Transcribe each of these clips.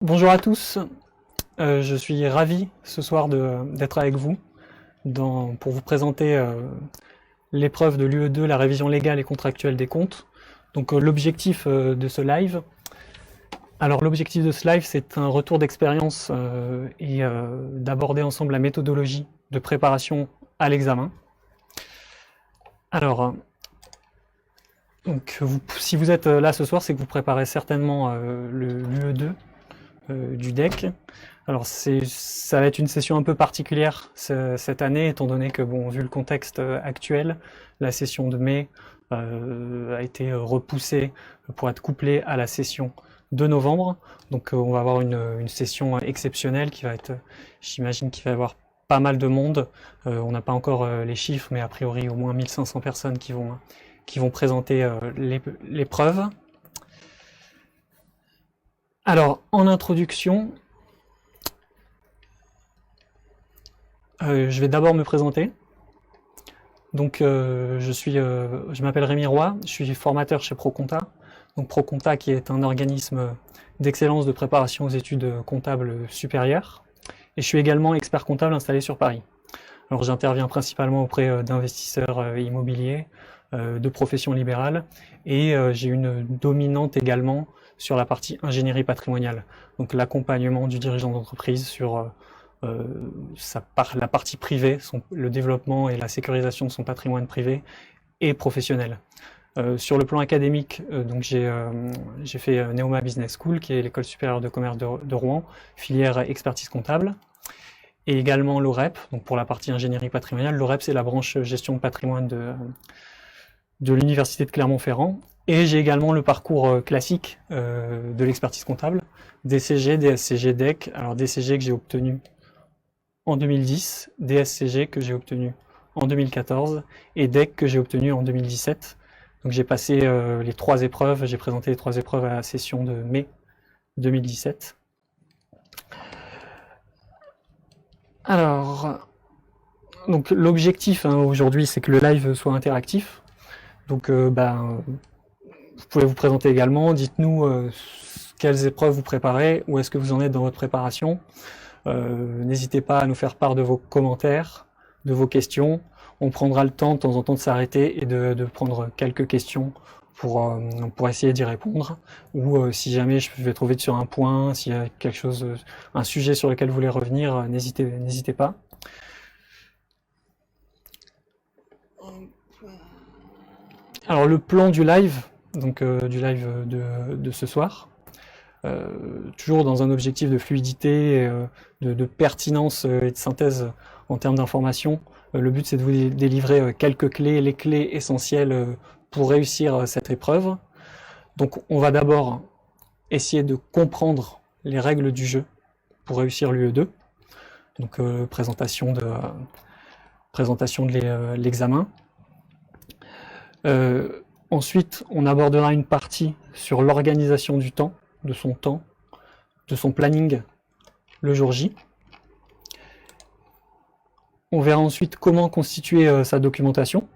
Bonjour à tous, je suis ravi ce soir d'être avec vous pour vous présenter l'épreuve de l'UE2, la révision légale et contractuelle des comptes. Donc l'objectif de ce live, c'est un retour d'expérience et d'aborder ensemble la méthodologie de préparation à l'examen. Alors, si vous êtes là ce soir, c'est que vous préparez certainement l'UE2 du deck. Alors ça va être une session un peu particulière cette année, étant donné que, bon, vu le contexte actuel, la session de mai a été repoussée pour être couplée à la session de novembre. Donc on va avoir une session exceptionnelle qui va être, j'imagine qu'il va y avoir pas mal de monde. On n'a pas encore les chiffres, mais a priori au moins 1500 personnes qui vont présenter l'épreuve. Alors, en introduction, je vais d'abord me présenter. Donc, je m'appelle Rémi Roy, je suis formateur chez ProConta. Donc, ProConta qui est un organisme d'excellence de préparation aux études comptables supérieures. Et je suis également expert comptable installé sur Paris. Alors, j'interviens principalement auprès d'investisseurs immobiliers, de professions libérales, et j'ai une dominante également sur la partie ingénierie patrimoniale, donc l'accompagnement du dirigeant d'entreprise sur la partie privée, le développement et la sécurisation de son patrimoine privé et professionnel. Sur le plan académique, donc j'ai fait Neoma Business School, qui est l'école supérieure de commerce de Rouen, filière expertise comptable, et également l'OREP, donc pour la partie ingénierie patrimoniale. L'OREP, c'est la branche gestion de patrimoine de l'université de Clermont-Ferrand. Et j'ai également le parcours classique de l'expertise comptable, DCG, DSCG, DEC. Alors DCG que j'ai obtenu en 2010, DSCG que j'ai obtenu en 2014 et DEC que j'ai obtenu en 2017. Donc j'ai passé les 3 épreuves, j'ai présenté les 3 épreuves à la session de mai 2017. Alors, donc l'objectif aujourd'hui, c'est que le live soit interactif. Donc vous pouvez vous présenter également, dites-nous quelles épreuves vous préparez, où est-ce que vous en êtes dans votre préparation. N'hésitez pas à nous faire part de vos commentaires, de vos questions. On prendra le temps de temps en temps de s'arrêter et de prendre quelques questions pour essayer d'y répondre. Ou si jamais je vais trop vite sur un point, s'il y a quelque chose, un sujet sur lequel vous voulez revenir, n'hésitez pas. Alors le plan du live, donc du live de ce soir, toujours dans un objectif de fluidité, de pertinence et de synthèse en termes d'information. Le but, c'est de vous délivrer quelques clés, les clés essentielles pour réussir cette épreuve. Donc on va d'abord essayer de comprendre les règles du jeu pour réussir l'UE2. Donc présentation de l'examen. Ensuite, on abordera une partie sur l'organisation du temps, de son planning le jour J. On verra ensuite comment constituer sa documentation.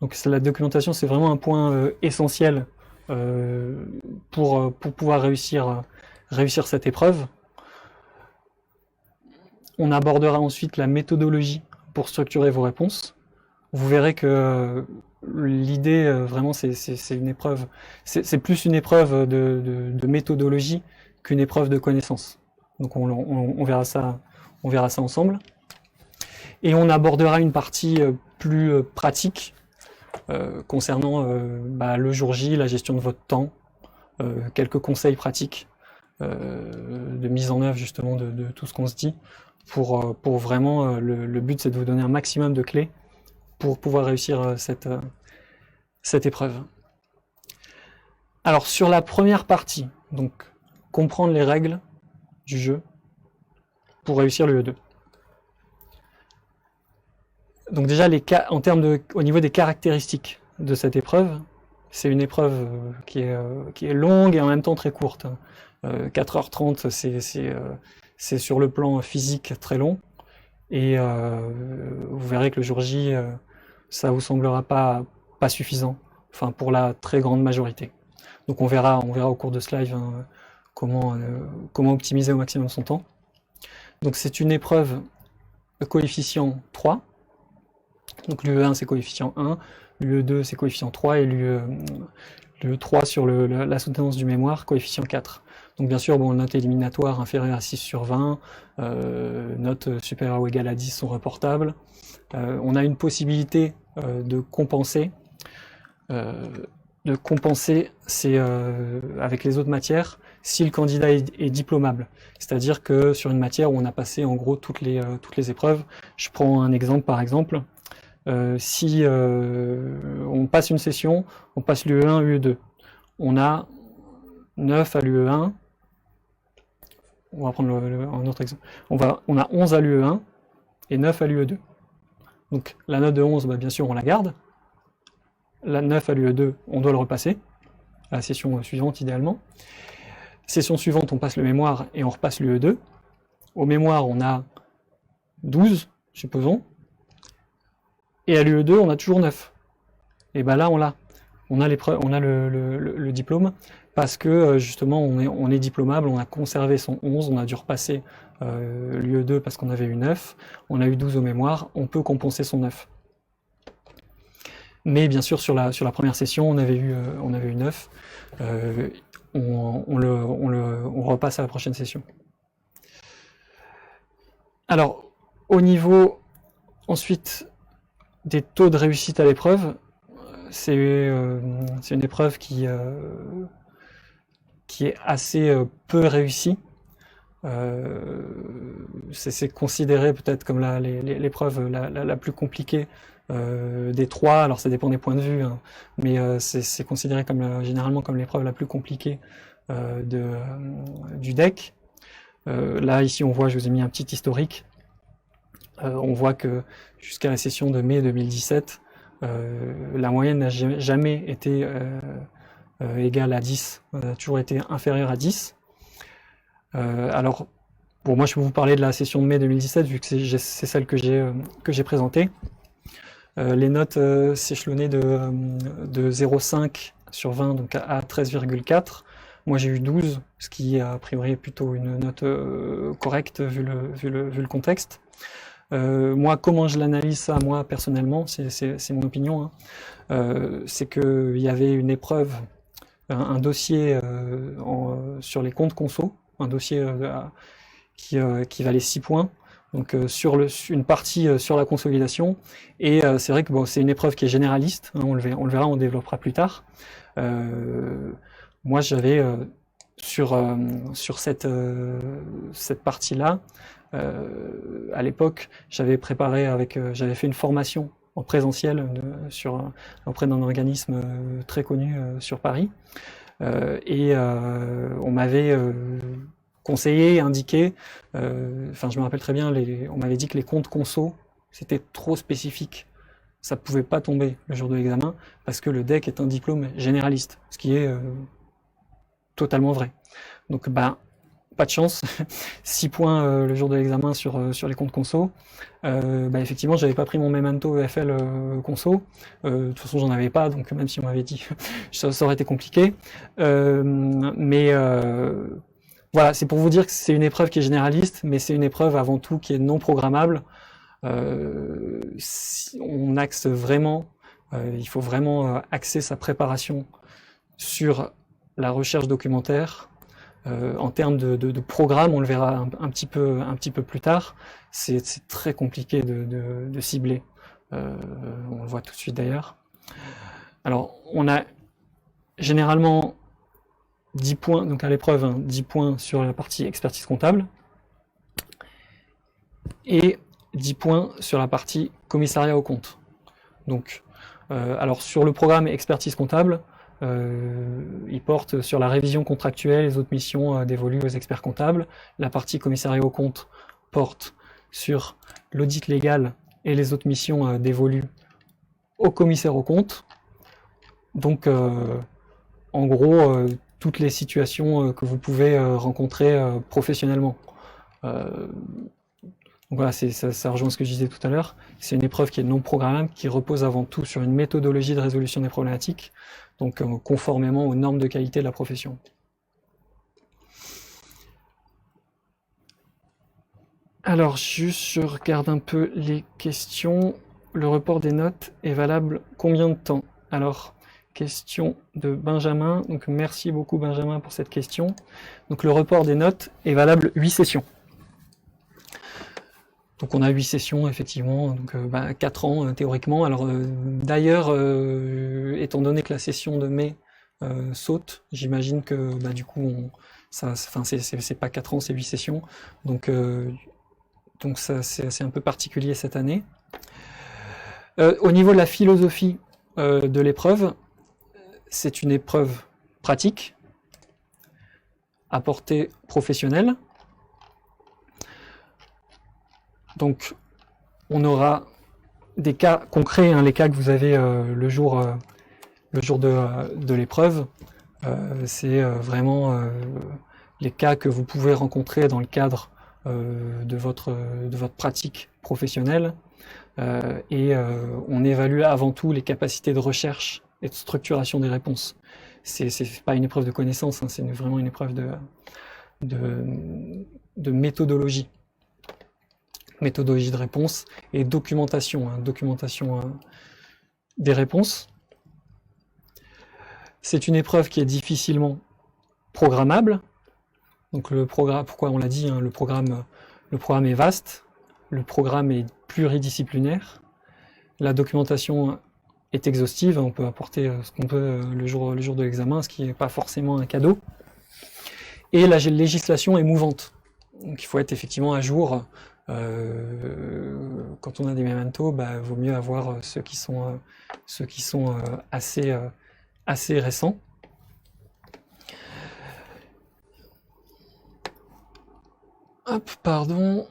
Donc la documentation, c'est vraiment un point essentiel pour pouvoir réussir cette épreuve. On abordera ensuite la méthodologie pour structurer vos réponses. Vous verrez que l'idée, vraiment, c'est une épreuve, c'est plus une épreuve de méthodologie qu'une épreuve de connaissance. Donc on verra ça ensemble. Et on abordera une partie plus pratique concernant le jour J, la gestion de votre temps, quelques conseils pratiques de mise en œuvre justement de tout ce qu'on se dit, pour vraiment, le but c'est de vous donner un maximum de clés pour pouvoir réussir cette épreuve. Alors sur la première partie, donc comprendre les règles du jeu pour réussir le E2. Donc déjà au niveau des caractéristiques de cette épreuve, c'est une épreuve qui est longue et en même temps très courte. 4h30, c'est sur le plan physique très long, et vous verrez que le jour J, ça vous semblera pas suffisant, enfin pour la très grande majorité. Donc on verra au cours de ce live comment optimiser au maximum son temps. Donc c'est une épreuve de coefficient 3. Donc l'UE1 c'est coefficient 1, l'UE2 c'est coefficient 3 et l'UE3 sur la soutenance du mémoire, coefficient 4. Donc bien sûr, bon, note éliminatoire inférieure à 6 sur 20, note supérieure ou égale à 10 sont reportables. On a une possibilité de compenser avec les autres matières si le candidat est diplômable. C'est-à-dire que sur une matière où on a passé en gros toutes les épreuves, je prends un exemple par exemple, si on passe une session, on passe l'UE1, UE2, on a 9 à l'UE1, on va prendre un autre exemple, on a 11 à l'UE1 et 9 à l'UE2. Donc la note de 11, bah, bien sûr on la garde, la 9 à l'UE2, on doit le repasser, à la session suivante idéalement. Session suivante, on passe le mémoire et on repasse l'UE2. Au mémoire, on a 12, supposons, et à l'UE2, on a toujours 9. Et ben là, on a le diplôme, parce que justement, on est diplômable, on a conservé son 11, on a dû repasser l'UE2 parce qu'on avait eu 9, on a eu 12 au mémoire, on peut compenser son 9. Mais bien sûr, sur la première session, on avait eu 9, on repasse à la prochaine session. Alors, au niveau ensuite des taux de réussite à l'épreuve, c'est une épreuve qui est assez peu réussie. C'est considéré peut-être comme l'épreuve la plus compliquée des trois. Alors ça dépend des points de vue, hein, mais c'est considéré comme généralement comme l'épreuve la plus compliquée du DEC. Là ici on voit, je vous ai mis un petit historique. On voit que jusqu'à la session de mai 2017, la moyenne n'a jamais été égale à 10, a toujours été inférieure à 10. Alors, bon, moi je peux vous parler de la session de mai 2017, vu que c'est celle que j'ai présentée. Les notes s'échelonnaient de 0,5 sur 20, donc à 13,4. Moi j'ai eu 12, ce qui a priori est plutôt une note correcte vu le contexte. Moi, comment je l'analyse ça, moi personnellement, c'est mon opinion, hein. C'est qu'il y avait une épreuve, un dossier sur les comptes conso, un dossier qui valait 6 points, donc une partie sur la consolidation, et c'est vrai que bon, c'est une épreuve qui est généraliste, hein, on le verra, on développera plus tard. Moi j'avais sur cette partie-là, à l'époque, j'avais fait une formation en présentiel auprès d'un organisme très connu sur Paris, et on m'avait conseillé, indiqué, je me rappelle très bien, on m'avait dit que les comptes conso c'était trop spécifique, ça pouvait pas tomber le jour de l'examen parce que le DEC est un diplôme généraliste, ce qui est totalement vrai. Donc pas de chance, 6 points le jour de l'examen sur les comptes conso. Effectivement, j'avais pas pris mon memento EFL conso. De toute façon, j'en avais pas, donc même si on m'avait dit, ça aurait été compliqué. Voilà, c'est pour vous dire que c'est une épreuve qui est généraliste, mais c'est une épreuve avant tout qui est non programmable. On axe vraiment, il faut vraiment axer sa préparation sur la recherche documentaire. En termes de programme, on le verra un petit peu plus tard, c'est très compliqué de cibler. On le voit tout de suite d'ailleurs. Alors, on a généralement 10 points, donc à l'épreuve, 10 points sur la partie expertise comptable, et 10 points sur la partie commissariat aux comptes. Donc, alors sur le programme expertise comptable, il porte sur la révision contractuelle, les autres missions dévolues aux experts comptables. La partie commissariat aux comptes porte sur l'audit légal et les autres missions dévolues aux commissaires aux comptes. Donc, en gros, toutes les situations que vous pouvez rencontrer professionnellement. Donc voilà, ça rejoint ce que je disais tout à l'heure. C'est une épreuve qui est non programmable, qui repose avant tout sur une méthodologie de résolution des problématiques, donc conformément aux normes de qualité de la profession. Alors, juste, je regarde un peu les questions. Le report des notes est valable combien de temps? Alors, question de Benjamin. Donc, merci beaucoup, Benjamin, pour cette question. Donc, le report des notes est valable 8 sessions. Donc, on a 8 sessions, effectivement. Donc, 4 ans, théoriquement. Alors, d'ailleurs, étant donné que la session de mai saute, j'imagine que, du coup, c'est pas 4 ans, c'est 8 sessions. Donc ça, c'est un peu particulier cette année. Au niveau de la philosophie de l'épreuve, c'est une épreuve pratique, à portée professionnelle. Donc on aura des cas concrets, hein, les cas que vous avez le jour de l'épreuve. C'est vraiment les cas que vous pouvez rencontrer dans le cadre de votre pratique professionnelle. On évalue avant tout les capacités de recherche et de structuration des réponses. C'est pas une épreuve de connaissance, hein, c'est vraiment une épreuve de méthodologie. Méthodologie de réponse et documentation, hein, documentation des réponses. C'est une épreuve qui est difficilement programmable. Donc le programme, pourquoi on l'a dit, hein, le programme est vaste, le programme est pluridisciplinaire, la documentation est exhaustive, on peut apporter ce qu'on peut le jour de l'examen, ce qui n'est pas forcément un cadeau. Et la législation est mouvante. Donc il faut être effectivement à jour. Quand on a des mementos, vaut mieux avoir ceux qui sont assez récents. Hop, pardon.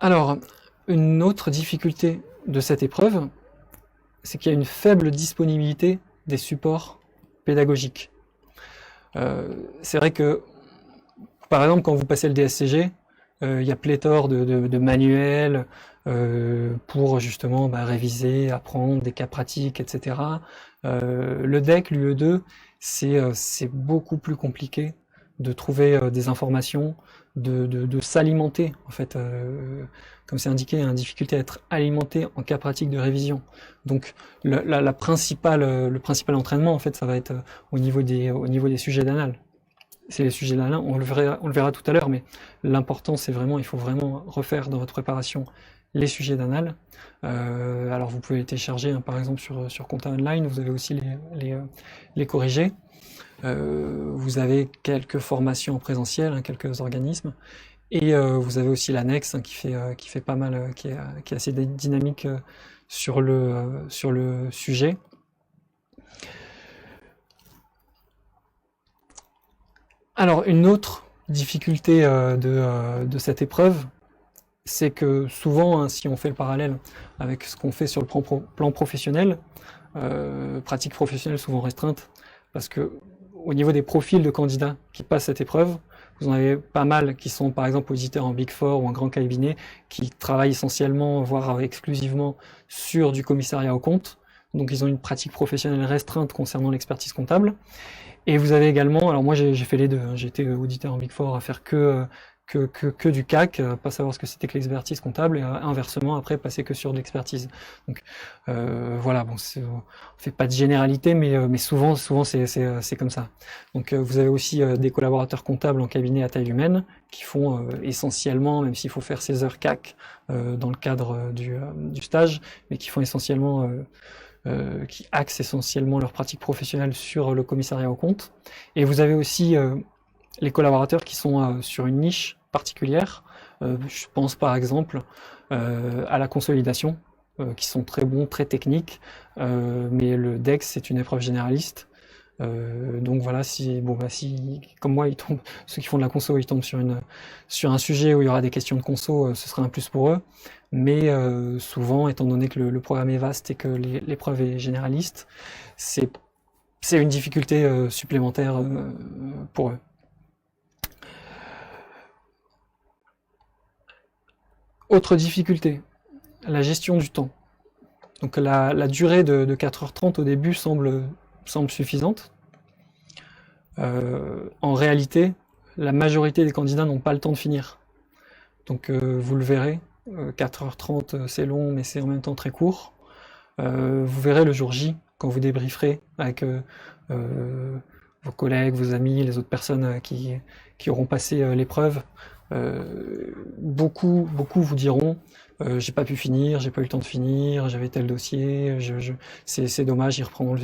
Alors, une autre difficulté de cette épreuve, c'est qu'il y a une faible disponibilité des supports pédagogiques. C'est vrai que, par exemple, quand vous passez le DSCG, il y a pléthore de manuels pour justement réviser, apprendre des cas pratiques, etc. Le DEC, l'UE2, c'est beaucoup plus compliqué de trouver des informations, de s'alimenter, en fait, comme c'est indiqué, une difficulté à être alimenté en cas pratique de révision. Donc le principal entraînement, en fait, ça va être au niveau des sujets d'anal. C'est les sujets d'anal, on le verra tout à l'heure, mais l'important, c'est vraiment, il faut vraiment refaire dans votre préparation les sujets d'anal. Alors vous pouvez les télécharger, hein, par exemple sur Compta Online, vous avez aussi les corriger. Vous avez quelques formations en présentiel, hein, quelques organismes, et vous avez aussi l'annexe, hein, qui fait pas mal, qui est assez dynamique sur le sujet. Alors une autre difficulté de cette épreuve, c'est que souvent, hein, si on fait le parallèle avec ce qu'on fait sur le plan professionnel, pratique professionnelle souvent restreinte, parce que au niveau des profils de candidats qui passent cette épreuve, vous en avez pas mal qui sont par exemple auditeurs en Big Four ou en grand cabinet, qui travaillent essentiellement, voire exclusivement sur du commissariat aux comptes, donc ils ont une pratique professionnelle restreinte concernant l'expertise comptable. Et vous avez également, alors moi j'ai fait les deux, hein, j'ai été auditeur en Big Four à faire que du CAC, pas savoir ce que c'était que l'expertise comptable, et inversement après passer que sur de l'expertise. Donc voilà, bon, on fait pas de généralité, mais souvent c'est comme ça. Donc vous avez aussi des collaborateurs comptables en cabinet à taille humaine qui font essentiellement, même s'il faut faire 16 heures CAC dans le cadre du stage, mais qui font essentiellement qui axent essentiellement leur pratique professionnelle sur le commissariat aux comptes. Et vous avez aussi les collaborateurs qui sont sur une niche particulière. Je pense par exemple à la consolidation, qui sont très bons, très techniques, mais le DEX c'est une épreuve généraliste. Donc voilà, si comme moi ceux qui font de la conso, ils tombent sur un sujet où il y aura des questions de conso, ce sera un plus pour eux. Mais souvent, étant donné que le programme est vaste et que l'épreuve est généraliste, c'est une difficulté supplémentaire pour eux. Autre difficulté, la gestion du temps. Donc la durée de 4h30 au début semble suffisante. En réalité, la majorité des candidats n'ont pas le temps de finir. Donc vous le verrez, 4h30 c'est long, mais c'est en même temps très court. Vous verrez le jour J, quand vous débrieferez avec vos collègues, vos amis, les autres personnes qui auront passé l'épreuve. Beaucoup vous diront j'ai pas pu finir, j'ai pas eu le temps de finir, j'avais tel dossier, c'est dommage, ils reprendront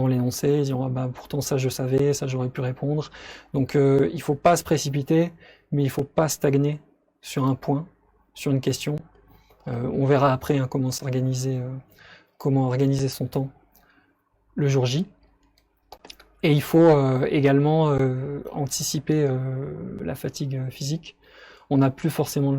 l'énoncé, ils diront ah bah pourtant ça je savais, ça j'aurais pu répondre. Donc il faut pas se précipiter, mais il faut pas stagner sur un point, sur une question. On verra après hein, comment organiser son temps le jour J. Et il faut également anticiper la fatigue physique. On n'a plus forcément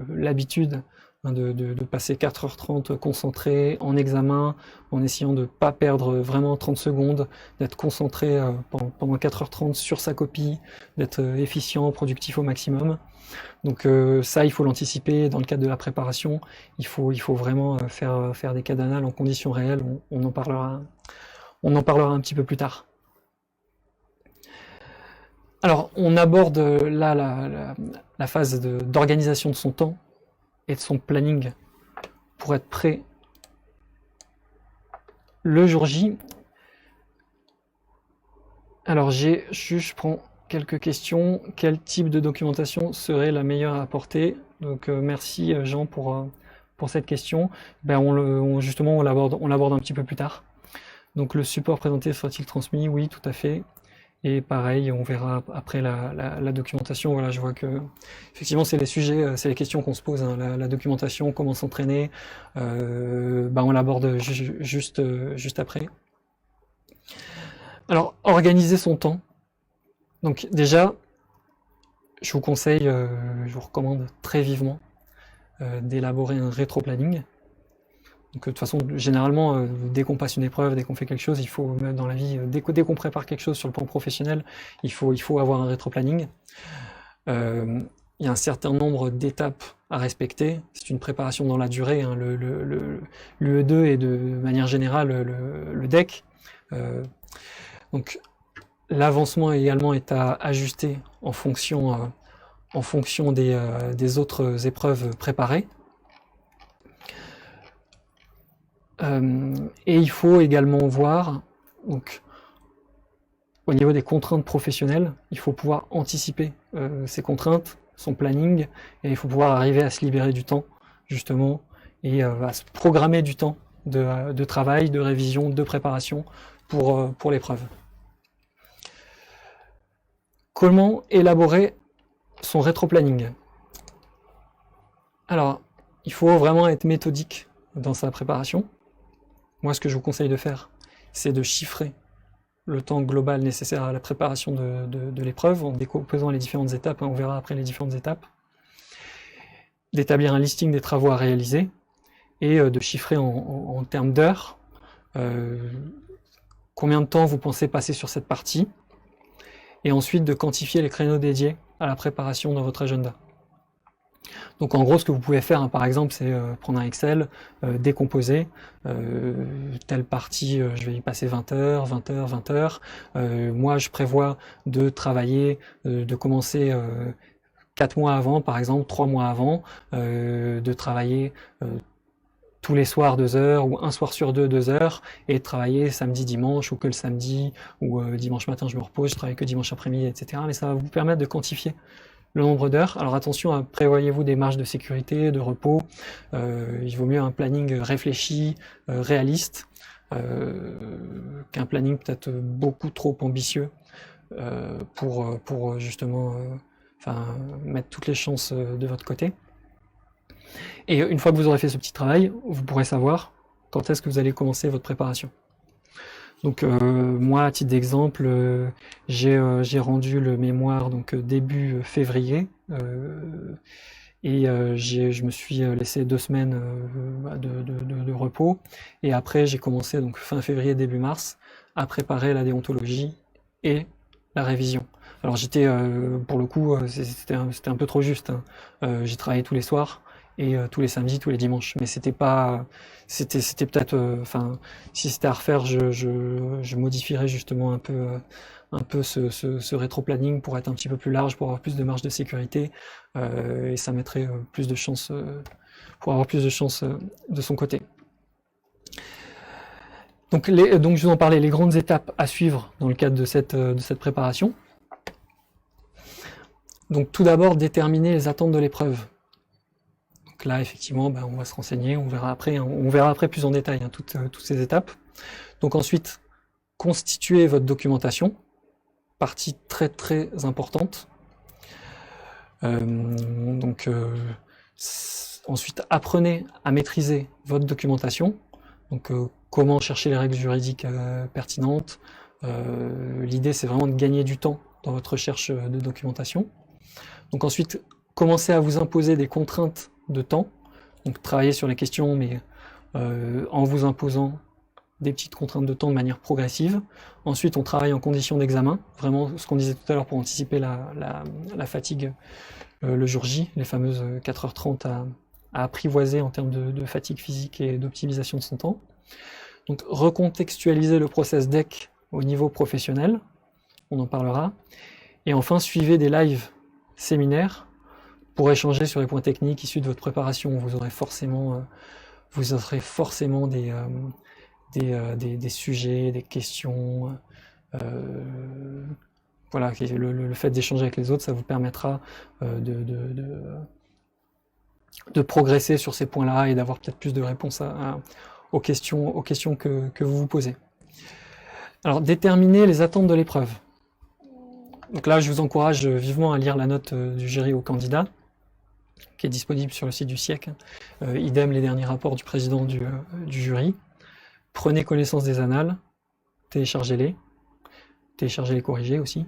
l'habitude hein, de passer 4h30 concentré en examen, en essayant de ne pas perdre vraiment 30 secondes, d'être concentré pendant 4h30 sur sa copie, d'être efficient, productif au maximum. Donc ça, il faut l'anticiper dans le cadre de la préparation. Il faut vraiment faire des cas d'anal en conditions réelles. On en parlera un petit peu plus tard. Alors, on aborde là la phase d'organisation de son temps et de son planning pour être prêt le jour J. Alors, je prends quelques questions. Quel type de documentation serait la meilleure à apporter? Donc, merci Jean pour cette question. Ben, justement, on l'aborde un petit peu plus tard. Donc, le support présenté sera-t-il transmis? Oui, tout à fait. Et pareil, on verra après la documentation. Voilà, je vois que effectivement c'est les sujets, c'est les questions qu'on se pose. Hein, la documentation, comment s'entraîner, on l'aborde juste après. Alors, organiser son temps. Donc déjà, je vous conseille, je vous recommande très vivement d'élaborer un rétro-planning. Donc de toute façon, généralement, dès qu'on passe une épreuve, dès qu'on fait quelque chose, il faut mettre dans la vie, dès qu'on prépare quelque chose sur le plan professionnel, il faut avoir un rétro-planning. Il y a un certain nombre d'étapes à respecter. C'est une préparation dans la durée. Hein. L'UE2 et de manière générale le DEC. Donc l'avancement également est à ajuster en fonction des autres épreuves préparées. Et il faut également voir, donc, au niveau des contraintes professionnelles, il faut pouvoir anticiper ces contraintes, son planning, et il faut pouvoir arriver à se libérer du temps, justement, et à se programmer du temps de travail, de révision, de préparation pour l'épreuve. Comment élaborer son rétro-planning? Alors, il faut vraiment être méthodique dans sa préparation. Moi, ce que je vous conseille de faire, c'est de chiffrer le temps global nécessaire à la préparation de l'épreuve, en décomposant les différentes étapes, hein, on verra après les différentes étapes, d'établir un listing des travaux à réaliser, et de chiffrer en termes d'heures, combien de temps vous pensez passer sur cette partie, et ensuite de quantifier les créneaux dédiés à la préparation dans votre agenda. Donc en gros, ce que vous pouvez faire, hein, par exemple, c'est prendre un Excel, décomposer, telle partie, je vais y passer 20 heures, 20 heures, 20 heures. Moi, je prévois de travailler, de commencer 4 mois avant, par exemple, 3 mois avant, de travailler tous les soirs 2 heures, ou un soir sur 2 heures, et de travailler samedi, dimanche, ou que le samedi, ou dimanche matin, je me repose, je travaille que dimanche après-midi, etc. Mais ça va vous permettre de quantifier le nombre d'heures. Alors attention, prévoyez-vous des marges de sécurité, de repos. Il vaut mieux un planning réfléchi, réaliste, qu'un planning peut-être beaucoup trop ambitieux pour justement mettre toutes les chances de votre côté. Et une fois que vous aurez fait ce petit travail, vous pourrez savoir quand est-ce que vous allez commencer votre préparation. Donc moi, à titre d'exemple, j'ai rendu le mémoire donc début février et je me suis laissé 2 semaines de repos, et après j'ai commencé donc fin février début mars à préparer la déontologie et la révision. Alors j'étais pour le coup c'était un peu trop juste, hein. J'ai travaillé tous les soirs et tous les samedis, tous les dimanches, mais c'était peut-être, si c'était à refaire, je modifierais justement un peu un peu ce rétro-planning pour être un petit peu plus large, pour avoir plus de marge de sécurité, et ça mettrait plus de chances, pour avoir plus de chances de son côté. Donc je vous en parlais, les grandes étapes à suivre dans le cadre de cette préparation. Donc tout d'abord, déterminer les attentes de l'épreuve. Donc là, effectivement, on va se renseigner, on verra après plus en détail toutes ces étapes. Donc ensuite, constituer votre documentation, partie très très importante. Ensuite, apprenez à maîtriser votre documentation. Donc comment chercher les règles juridiques pertinentes. L'idée, c'est vraiment de gagner du temps dans votre recherche de documentation. Donc ensuite, commencez à vous imposer des contraintes de temps. Donc travailler sur les questions, mais en vous imposant des petites contraintes de temps de manière progressive. Ensuite, on travaille en conditions d'examen, vraiment ce qu'on disait tout à l'heure pour anticiper la fatigue le jour J, les fameuses 4h30 à apprivoiser en termes de fatigue physique et d'optimisation de son temps. Donc recontextualiser le process DEC au niveau professionnel, on en parlera. Et enfin, suivez des lives séminaires pour échanger sur les points techniques issus de votre préparation. Vous aurez forcément des sujets, des questions. Voilà, le fait d'échanger avec les autres, ça vous permettra de progresser sur ces points-là et d'avoir peut-être plus de réponses aux questions que vous vous posez. Alors, déterminer les attentes de l'épreuve. Donc là, je vous encourage vivement à lire la note du jury au candidat, qui est disponible sur le site du SIEC. Idem les derniers rapports du président du jury. Prenez connaissance des annales, téléchargez-les corrigés aussi,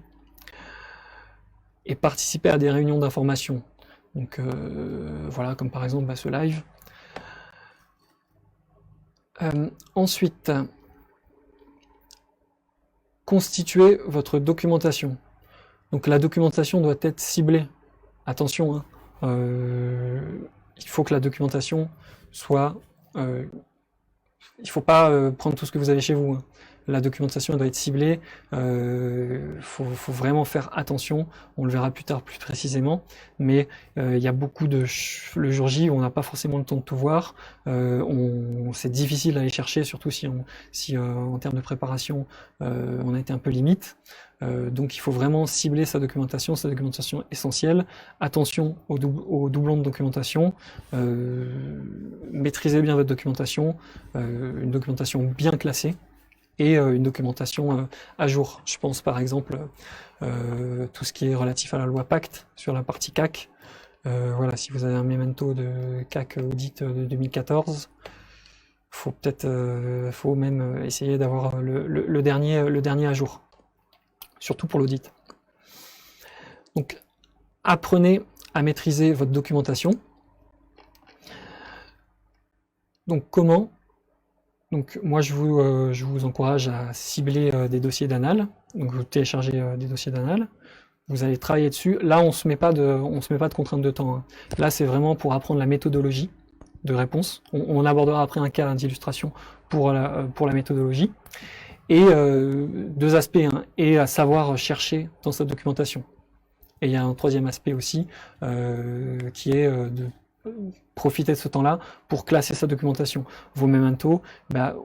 et participez à des réunions d'information. Donc voilà, comme par exemple ce live. Ensuite, constituez votre documentation. Donc la documentation doit être ciblée. Attention, il faut que la documentation soit... il ne faut pas prendre tout ce que vous avez chez vous. La documentation doit être ciblée, faut vraiment faire attention, on le verra plus tard plus précisément, mais il y a beaucoup le jour J, on n'a pas forcément le temps de tout voir, c'est difficile à aller chercher, surtout si en termes de préparation, on a été un peu limite. Donc il faut vraiment cibler sa documentation essentielle. Attention aux doublons de documentation, maîtrisez bien votre documentation, une documentation bien classée, et une documentation à jour. Je pense par exemple tout ce qui est relatif à la loi Pacte, sur la partie CAC. Voilà, si vous avez un memento de CAC audit de 2014, faut même essayer d'avoir le dernier à jour, surtout pour l'audit. Donc, apprenez à maîtriser votre documentation. Donc, comment ? Donc moi je vous encourage à cibler des dossiers d'annales, donc vous téléchargez des dossiers d'annales, vous allez travailler dessus. Là on se met pas de contrainte de temps. Là c'est vraiment pour apprendre la méthodologie de réponse. On abordera après un cas d'illustration pour la méthodologie. Et deux aspects, et à savoir chercher dans sa documentation. Et il y a un troisième aspect aussi qui est de profiter de ce temps-là pour classer sa documentation. Vos mementos,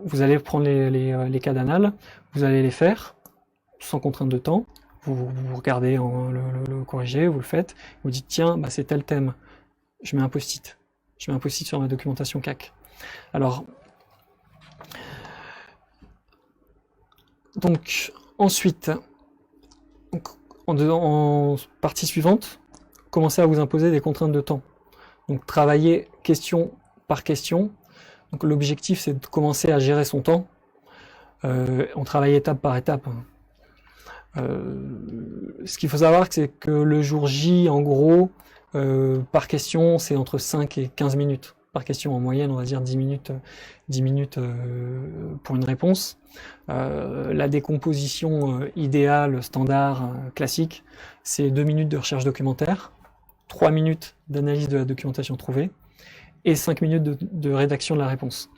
vous allez prendre les cas d'annales, vous allez les faire sans contrainte de temps, vous regardez le corrigé, vous le faites, vous dites tiens, c'est tel thème, je mets un post-it. Je mets un post-it sur ma documentation CAC. Alors, donc ensuite, en partie suivante, commencez à vous imposer des contraintes de temps. Donc travailler question par question. Donc l'objectif c'est de commencer à gérer son temps. On travaille étape par étape. Ce qu'il faut savoir c'est que le jour J, en gros, par question, c'est entre 5 et 15 minutes. Par question, en moyenne, on va dire 10 minutes pour une réponse. La décomposition idéale, standard, classique, c'est 2 minutes de recherche documentaire, 3 minutes d'analyse de la documentation trouvée et 5 minutes de rédaction de la réponse.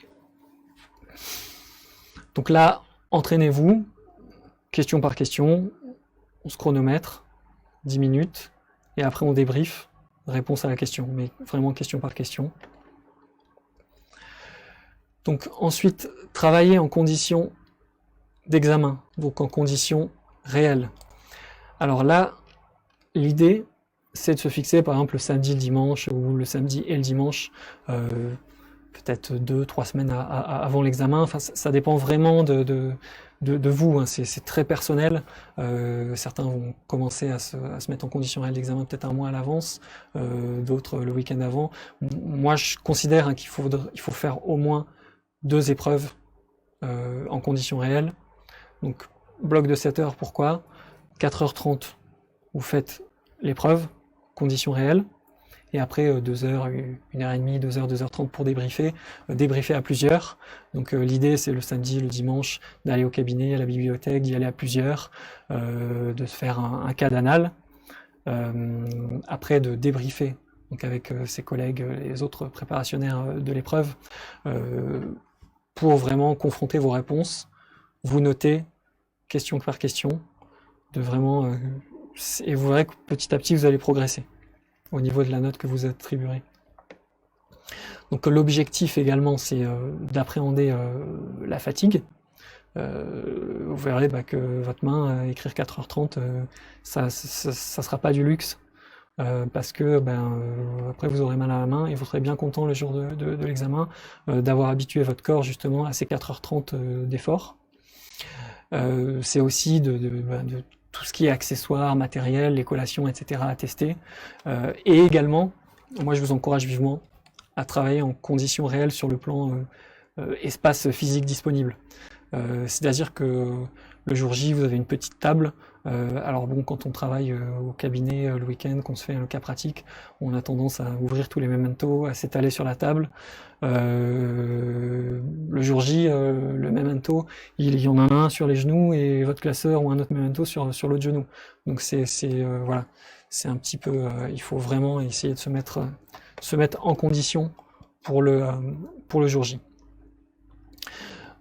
Donc là, entraînez-vous, question par question, on se chronomètre, 10 minutes, et après on débrief, réponse à la question, mais vraiment question par question. Donc ensuite, travailler en conditions d'examen, donc en conditions réelles. Alors là, l'idée, c'est de se fixer par exemple le samedi, le dimanche, ou le samedi et le dimanche, peut-être 2-3 semaines avant l'examen. Enfin, ça dépend vraiment de vous, hein. C'est très personnel. Certains vont commencer à se mettre en condition réelle d'examen peut-être un mois à l'avance, d'autres le week-end avant. Moi, je considère, hein, qu'il faut faire au moins 2 épreuves en conditions réelles. Donc, bloc de 7 heures, pourquoi? 4h30, vous faites l'épreuve, conditions réelles, et après 2 heures, 1h30, 2 heures, 2h30 pour débriefer, débriefer à plusieurs. Donc l'idée, c'est le samedi, le dimanche, d'aller au cabinet, à la bibliothèque, d'y aller à plusieurs, de se faire un cas d'anal, après de débriefer donc avec ses collègues, les autres préparationnaires de l'épreuve, pour vraiment confronter vos réponses, vous notez question par question, de vraiment, et vous verrez que petit à petit vous allez progresser au niveau de la note que vous attribuerez. Donc l'objectif également, c'est d'appréhender la fatigue. Vous verrez que votre main, écrire 4h30, ça sera pas du luxe, parce que après vous aurez mal à la main et vous serez bien content le jour de l'examen d'avoir habitué votre corps justement à ces 4h30 d'effort. C'est aussi de tout ce qui est accessoires, matériel, les collations, etc. à tester. Et également, moi je vous encourage vivement à travailler en conditions réelles sur le plan espace physique disponible. C'est-à-dire que le jour J, vous avez une petite table. Alors bon, quand on travaille au cabinet le week-end, qu'on se fait le cas pratique, on a tendance à ouvrir tous les mementos, à s'étaler sur la table. Le jour J, le memento, il y en a un sur les genoux et votre classeur ou un autre memento sur l'autre genou. Donc voilà, c'est un petit peu, il faut vraiment essayer de se mettre en condition pour le jour J.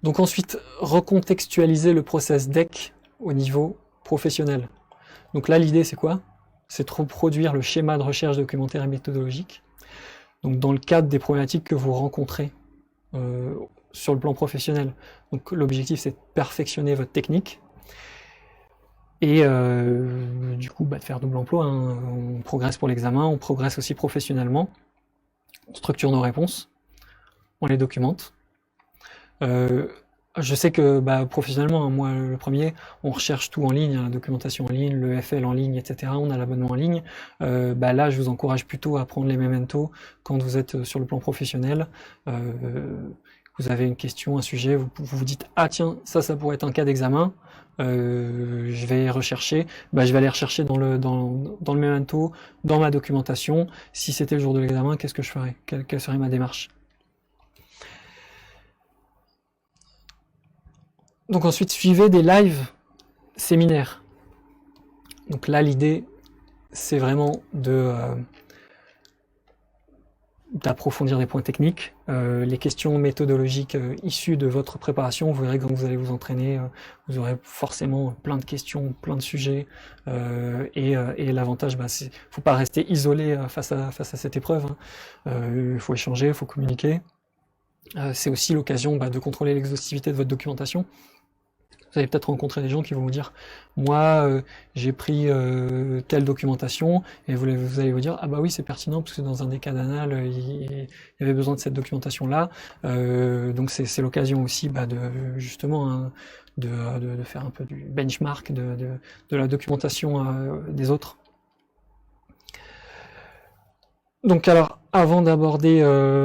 Donc ensuite, recontextualiser le process DEC au niveau professionnel. Donc là, l'idée, c'est quoi? C'est de reproduire le schéma de recherche documentaire et méthodologique. Donc dans le cadre des problématiques que vous rencontrez sur le plan professionnel. Donc l'objectif, c'est de perfectionner votre technique. Et du coup, de faire double emploi, hein. On progresse pour l'examen, on progresse aussi professionnellement. On structure nos réponses, on les documente. Je sais que professionnellement, hein, moi le premier, on recherche tout en ligne, la documentation en ligne, le FL en ligne, etc. On a l'abonnement en ligne. Là, je vous encourage plutôt à prendre les mementos quand vous êtes sur le plan professionnel. Vous avez une question, un sujet, vous vous dites ah tiens, ça pourrait être un cas d'examen. Je vais rechercher, je vais aller rechercher dans le memento, dans ma documentation. Si c'était le jour de l'examen, qu'est-ce que je ferais? Quelle serait ma démarche? Donc ensuite, suivez des lives séminaires. Donc là, l'idée, c'est vraiment d'approfondir des points techniques, les questions méthodologiques issues de votre préparation. Vous verrez que quand vous allez vous entraîner, vous aurez forcément plein de questions, plein de sujets, et l'avantage, c'est faut pas rester isolé face à cette épreuve, hein. Il faut échanger, il faut communiquer. C'est aussi l'occasion de contrôler l'exhaustivité de votre documentation. Vous allez peut-être rencontrer des gens qui vont vous dire moi j'ai pris telle documentation, et vous allez vous dire ah oui, c'est pertinent parce que dans un des cas d'anal il y avait besoin de cette documentation là, donc c'est l'occasion aussi justement, hein, de faire un peu du benchmark de la documentation des autres. Donc alors, avant d'aborder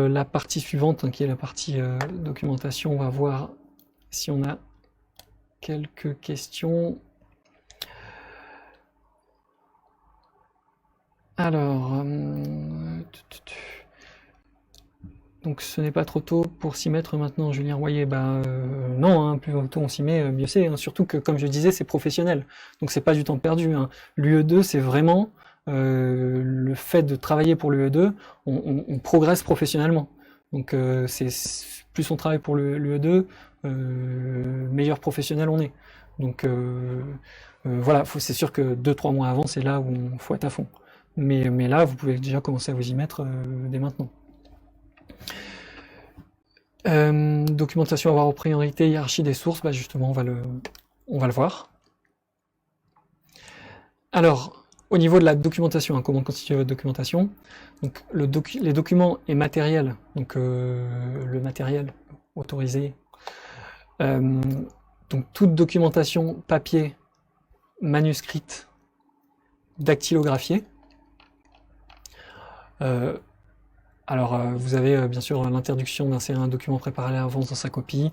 la partie suivante, hein, qui est la partie documentation, on va voir si on a quelques questions. Alors, donc ce n'est pas trop tôt pour s'y mettre maintenant, Julien Royer. Non, hein, plus tôt on s'y met, mieux c'est, hein. Surtout que, comme je disais, c'est professionnel, donc c'est pas du temps perdu, hein. L'UE2, c'est vraiment le fait de travailler pour l'UE2, on progresse professionnellement. Donc plus on travaille pour l'UE2, meilleur professionnel on est. Donc voilà, c'est sûr que 2-3 mois avant, c'est là où il faut être à fond. Mais là, vous pouvez déjà commencer à vous y mettre dès maintenant. Documentation à avoir en priorité, hiérarchie des sources, bah justement, on va le voir. Alors, au niveau de la documentation, hein, comment constituer votre documentation? Donc, les documents et matériels, donc le matériel autorisé. Donc, toute documentation papier, manuscrite, dactylographiée. Vous avez bien sûr l'interdiction d'insérer un document préparé à l'avance dans sa copie.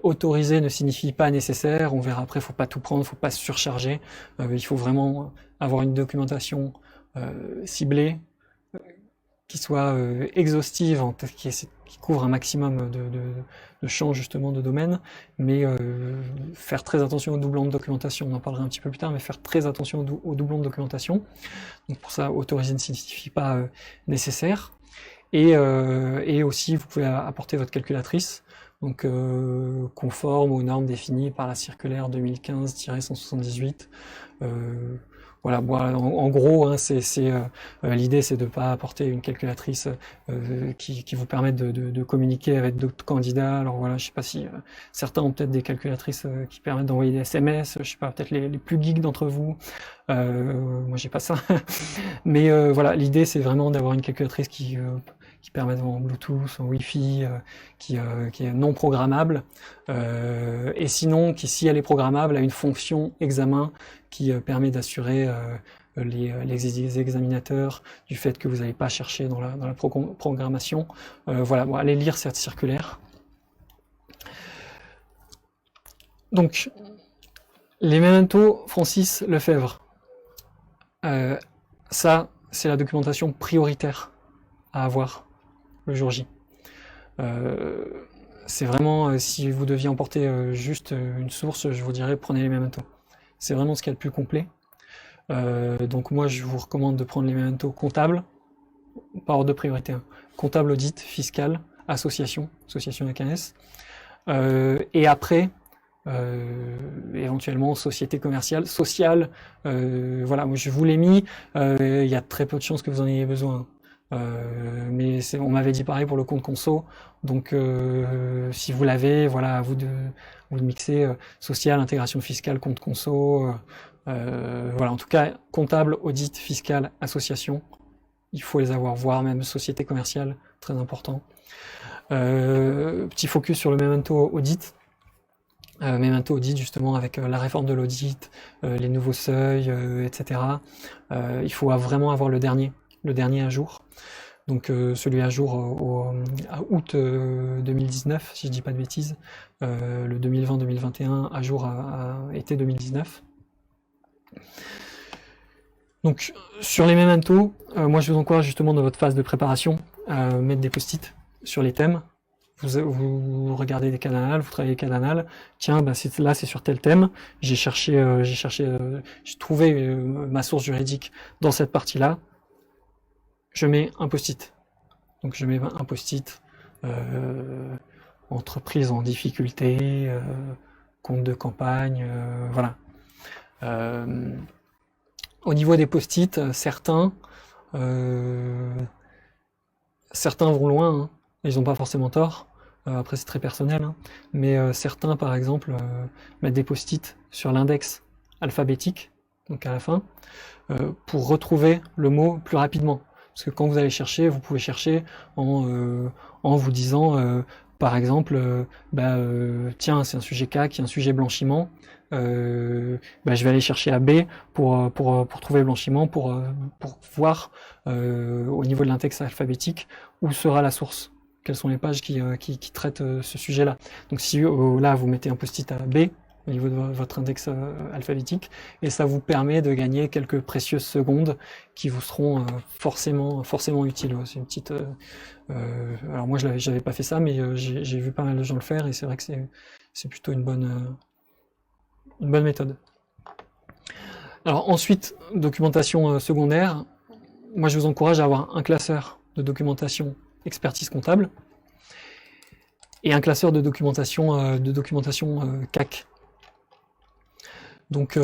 Autorisé ne signifie pas nécessaire. On verra après, il ne faut pas tout prendre, il ne faut pas se surcharger. Il faut vraiment avoir une documentation ciblée, qui soit exhaustive, qui couvre un maximum de champs justement de domaines, mais faire très attention aux doublons de documentation. On en parlera un petit peu plus tard, mais faire très attention aux doublons de documentation. Donc pour ça, autorisé ne signifie pas nécessaire. Et aussi, vous pouvez apporter votre calculatrice, donc conforme aux normes définies par la circulaire 2015-178. Voilà, bon, en gros, hein, l'idée, c'est de ne pas apporter une calculatrice qui vous permette de communiquer avec d'autres candidats. Alors voilà, je sais pas si certains ont peut-être des calculatrices qui permettent d'envoyer des SMS. Je sais pas, peut-être les plus geeks d'entre vous. Moi, j'ai pas ça. Mais voilà, l'idée, c'est vraiment d'avoir une calculatrice qui permet en Bluetooth, en Wi-Fi, qui est non programmable, et sinon, si elle est programmable, a une fonction examen qui permet d'assurer les examinateurs du fait que vous n'allez pas chercher dans la programmation. Voilà, bon, allez lire cette circulaire. Donc, les Memento Francis Lefebvre. Ça, c'est la documentation prioritaire à avoir le jour J. C'est vraiment, si vous deviez emporter juste une source, je vous dirais prenez les Memento. C'est vraiment ce qu'il y a de plus complet. Donc moi, je vous recommande de prendre les Memento comptables, par ordre de priorité. Hein. Comptable, audit, fiscal, association avec un S. Et après, éventuellement société commerciale, sociale. Voilà, moi je vous l'ai mis. Il y a très peu de chances que vous en ayez besoin. Mais on m'avait dit pareil pour le compte conso, donc si vous l'avez, voilà, à vous de vous le mixer, social, intégration fiscale, compte conso, voilà, en tout cas, comptable, audit, fiscal, association, il faut les avoir, voire même société commerciale, très important. Petit focus sur le Memento audit. Memento audit justement avec la réforme de l'audit, les nouveaux seuils, etc. Il faut vraiment avoir le dernier à jour. Donc celui à jour à août 2019, si je dis pas de bêtises, le 2020-2021 à jour à été 2019. Donc sur les Memento, moi je vous encourage justement dans votre phase de préparation à mettre des post-it sur les thèmes. Vous regardez des canals, vous travaillez des canals. Tiens, bah là c'est sur tel thème. J'ai trouvé ma source juridique dans cette partie-là. Je mets un post-it. Donc je mets un post-it, entreprise en difficulté, compte de campagne, voilà. Au niveau des post-it, certains vont loin, hein, ils n'ont pas forcément tort. Après c'est très personnel, hein, mais certains par exemple mettent des post-it sur l'index alphabétique, donc à la fin, pour retrouver le mot plus rapidement. Parce que quand vous allez chercher, vous pouvez chercher en vous disant, par exemple, tiens, c'est un sujet CAC, un sujet blanchiment, je vais aller chercher à B pour trouver le blanchiment, pour voir au niveau de l'index alphabétique où sera la source, quelles sont les pages qui traitent ce sujet-là. Donc si là vous mettez un post-it à B, au niveau de votre index alphabétique, et ça vous permet de gagner quelques précieuses secondes qui vous seront forcément utiles. C'est une petite. Alors moi, j'avais pas fait ça, mais j'ai vu pas mal de gens le faire, et c'est vrai que c'est plutôt une bonne méthode. Alors ensuite, documentation secondaire. Moi, je vous encourage à avoir un classeur de documentation expertise comptable et un classeur de documentation CAC. Donc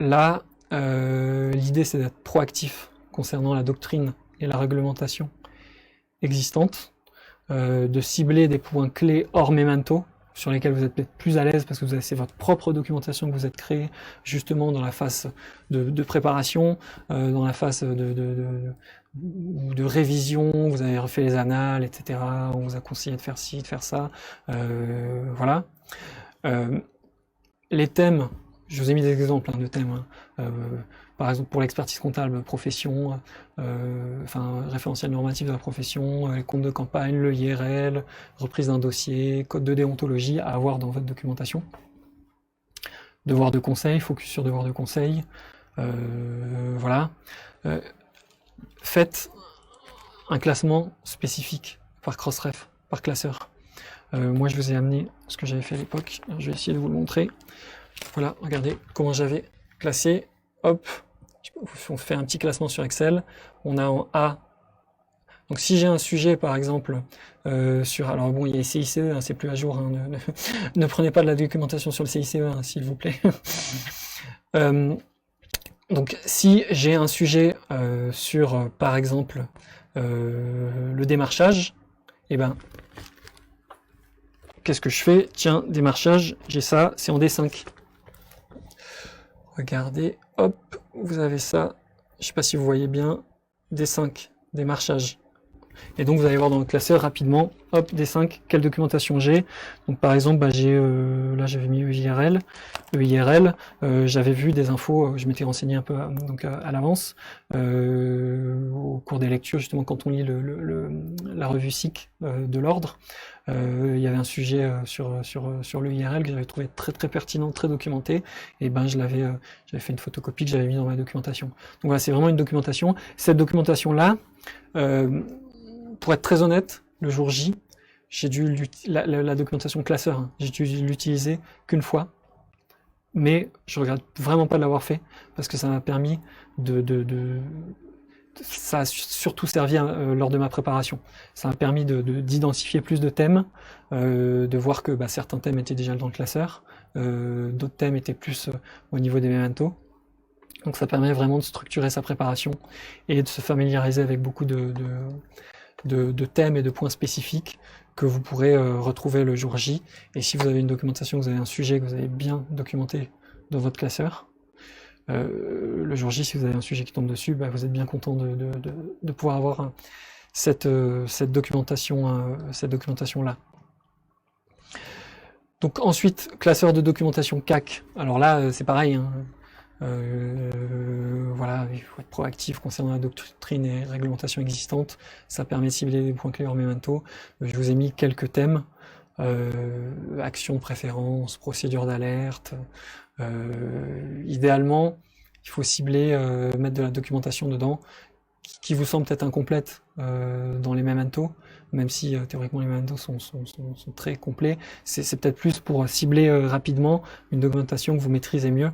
là, l'idée c'est d'être proactif concernant la doctrine et la réglementation existante, de cibler des points clés hors memento, sur lesquels vous êtes peut-être plus à l'aise parce que c'est votre propre documentation que vous êtes créée justement dans la phase de préparation, dans la phase de révision, vous avez refait les annales, etc. On vous a conseillé de faire ci, de faire ça, voilà. Les thèmes, je vous ai mis des exemples de thèmes, par exemple pour l'expertise comptable, profession, référentiel normatif de la profession, les comptes de campagne, le IRL, reprise d'un dossier, code de déontologie à avoir dans votre documentation. Devoir de conseil, focus sur devoir de conseil, voilà. Faites un classement spécifique par cross-ref, par classeur. Moi je vous ai amené ce que j'avais fait à l'époque, je vais essayer de vous le montrer. Voilà, regardez comment j'avais classé, hop, on fait un petit classement sur Excel, on a en A, donc si j'ai un sujet par exemple, alors bon il y a CICE, hein, c'est plus à jour, hein, ne prenez pas de la documentation sur le CICE, hein, s'il vous plaît. Donc si j'ai un sujet sur par exemple le démarchage, et ben qu'est-ce que je fais? Tiens, démarchage, j'ai ça, c'est en D5. Regardez, hop, vous avez ça, je sais pas si vous voyez bien, D5, démarchage. Et donc vous allez voir dans le classeur rapidement, hop, D5, quelle documentation j'ai. Donc par exemple, là j'avais mis EIRL, j'avais vu des infos, je m'étais renseigné un peu à l'avance, au cours des lectures, justement quand on lit la revue SIC de l'ordre, il y avait un sujet sur l'EIRL que j'avais trouvé très très pertinent, très documenté, et j'avais fait une photocopie que j'avais mis dans ma documentation. Donc voilà, c'est vraiment une documentation. Cette documentation-là, pour être très honnête, le jour J, j'ai dû la documentation classeur, hein, j'ai dû l'utiliser qu'une fois, mais je regrette vraiment pas de l'avoir fait parce que ça m'a permis ça a surtout servi lors de ma préparation. Ça m'a permis d'identifier plus de thèmes, de voir que certains thèmes étaient déjà dans le classeur, d'autres thèmes étaient plus au niveau des mementos. Donc ça permet vraiment de structurer sa préparation et de se familiariser avec beaucoup de thèmes et de points spécifiques que vous pourrez retrouver le jour J. Et si vous avez une documentation, vous avez un sujet que vous avez bien documenté dans votre classeur, le jour J, si vous avez un sujet qui tombe dessus, vous êtes bien content de pouvoir avoir cette documentation-là. Donc ensuite, classeur de documentation CAC. Alors là, c'est pareil, hein. Voilà, il faut être proactif concernant la doctrine et réglementation existante. Ça permet de cibler des points clés hors memento. Je vous ai mis quelques thèmes, action de préférence, procédure d'alerte. Idéalement, il faut cibler, mettre de la documentation dedans qui vous semble peut-être incomplète dans les mementos, même si théoriquement les mementos sont très complets. C'est peut-être plus pour cibler rapidement une documentation que vous maîtrisez mieux.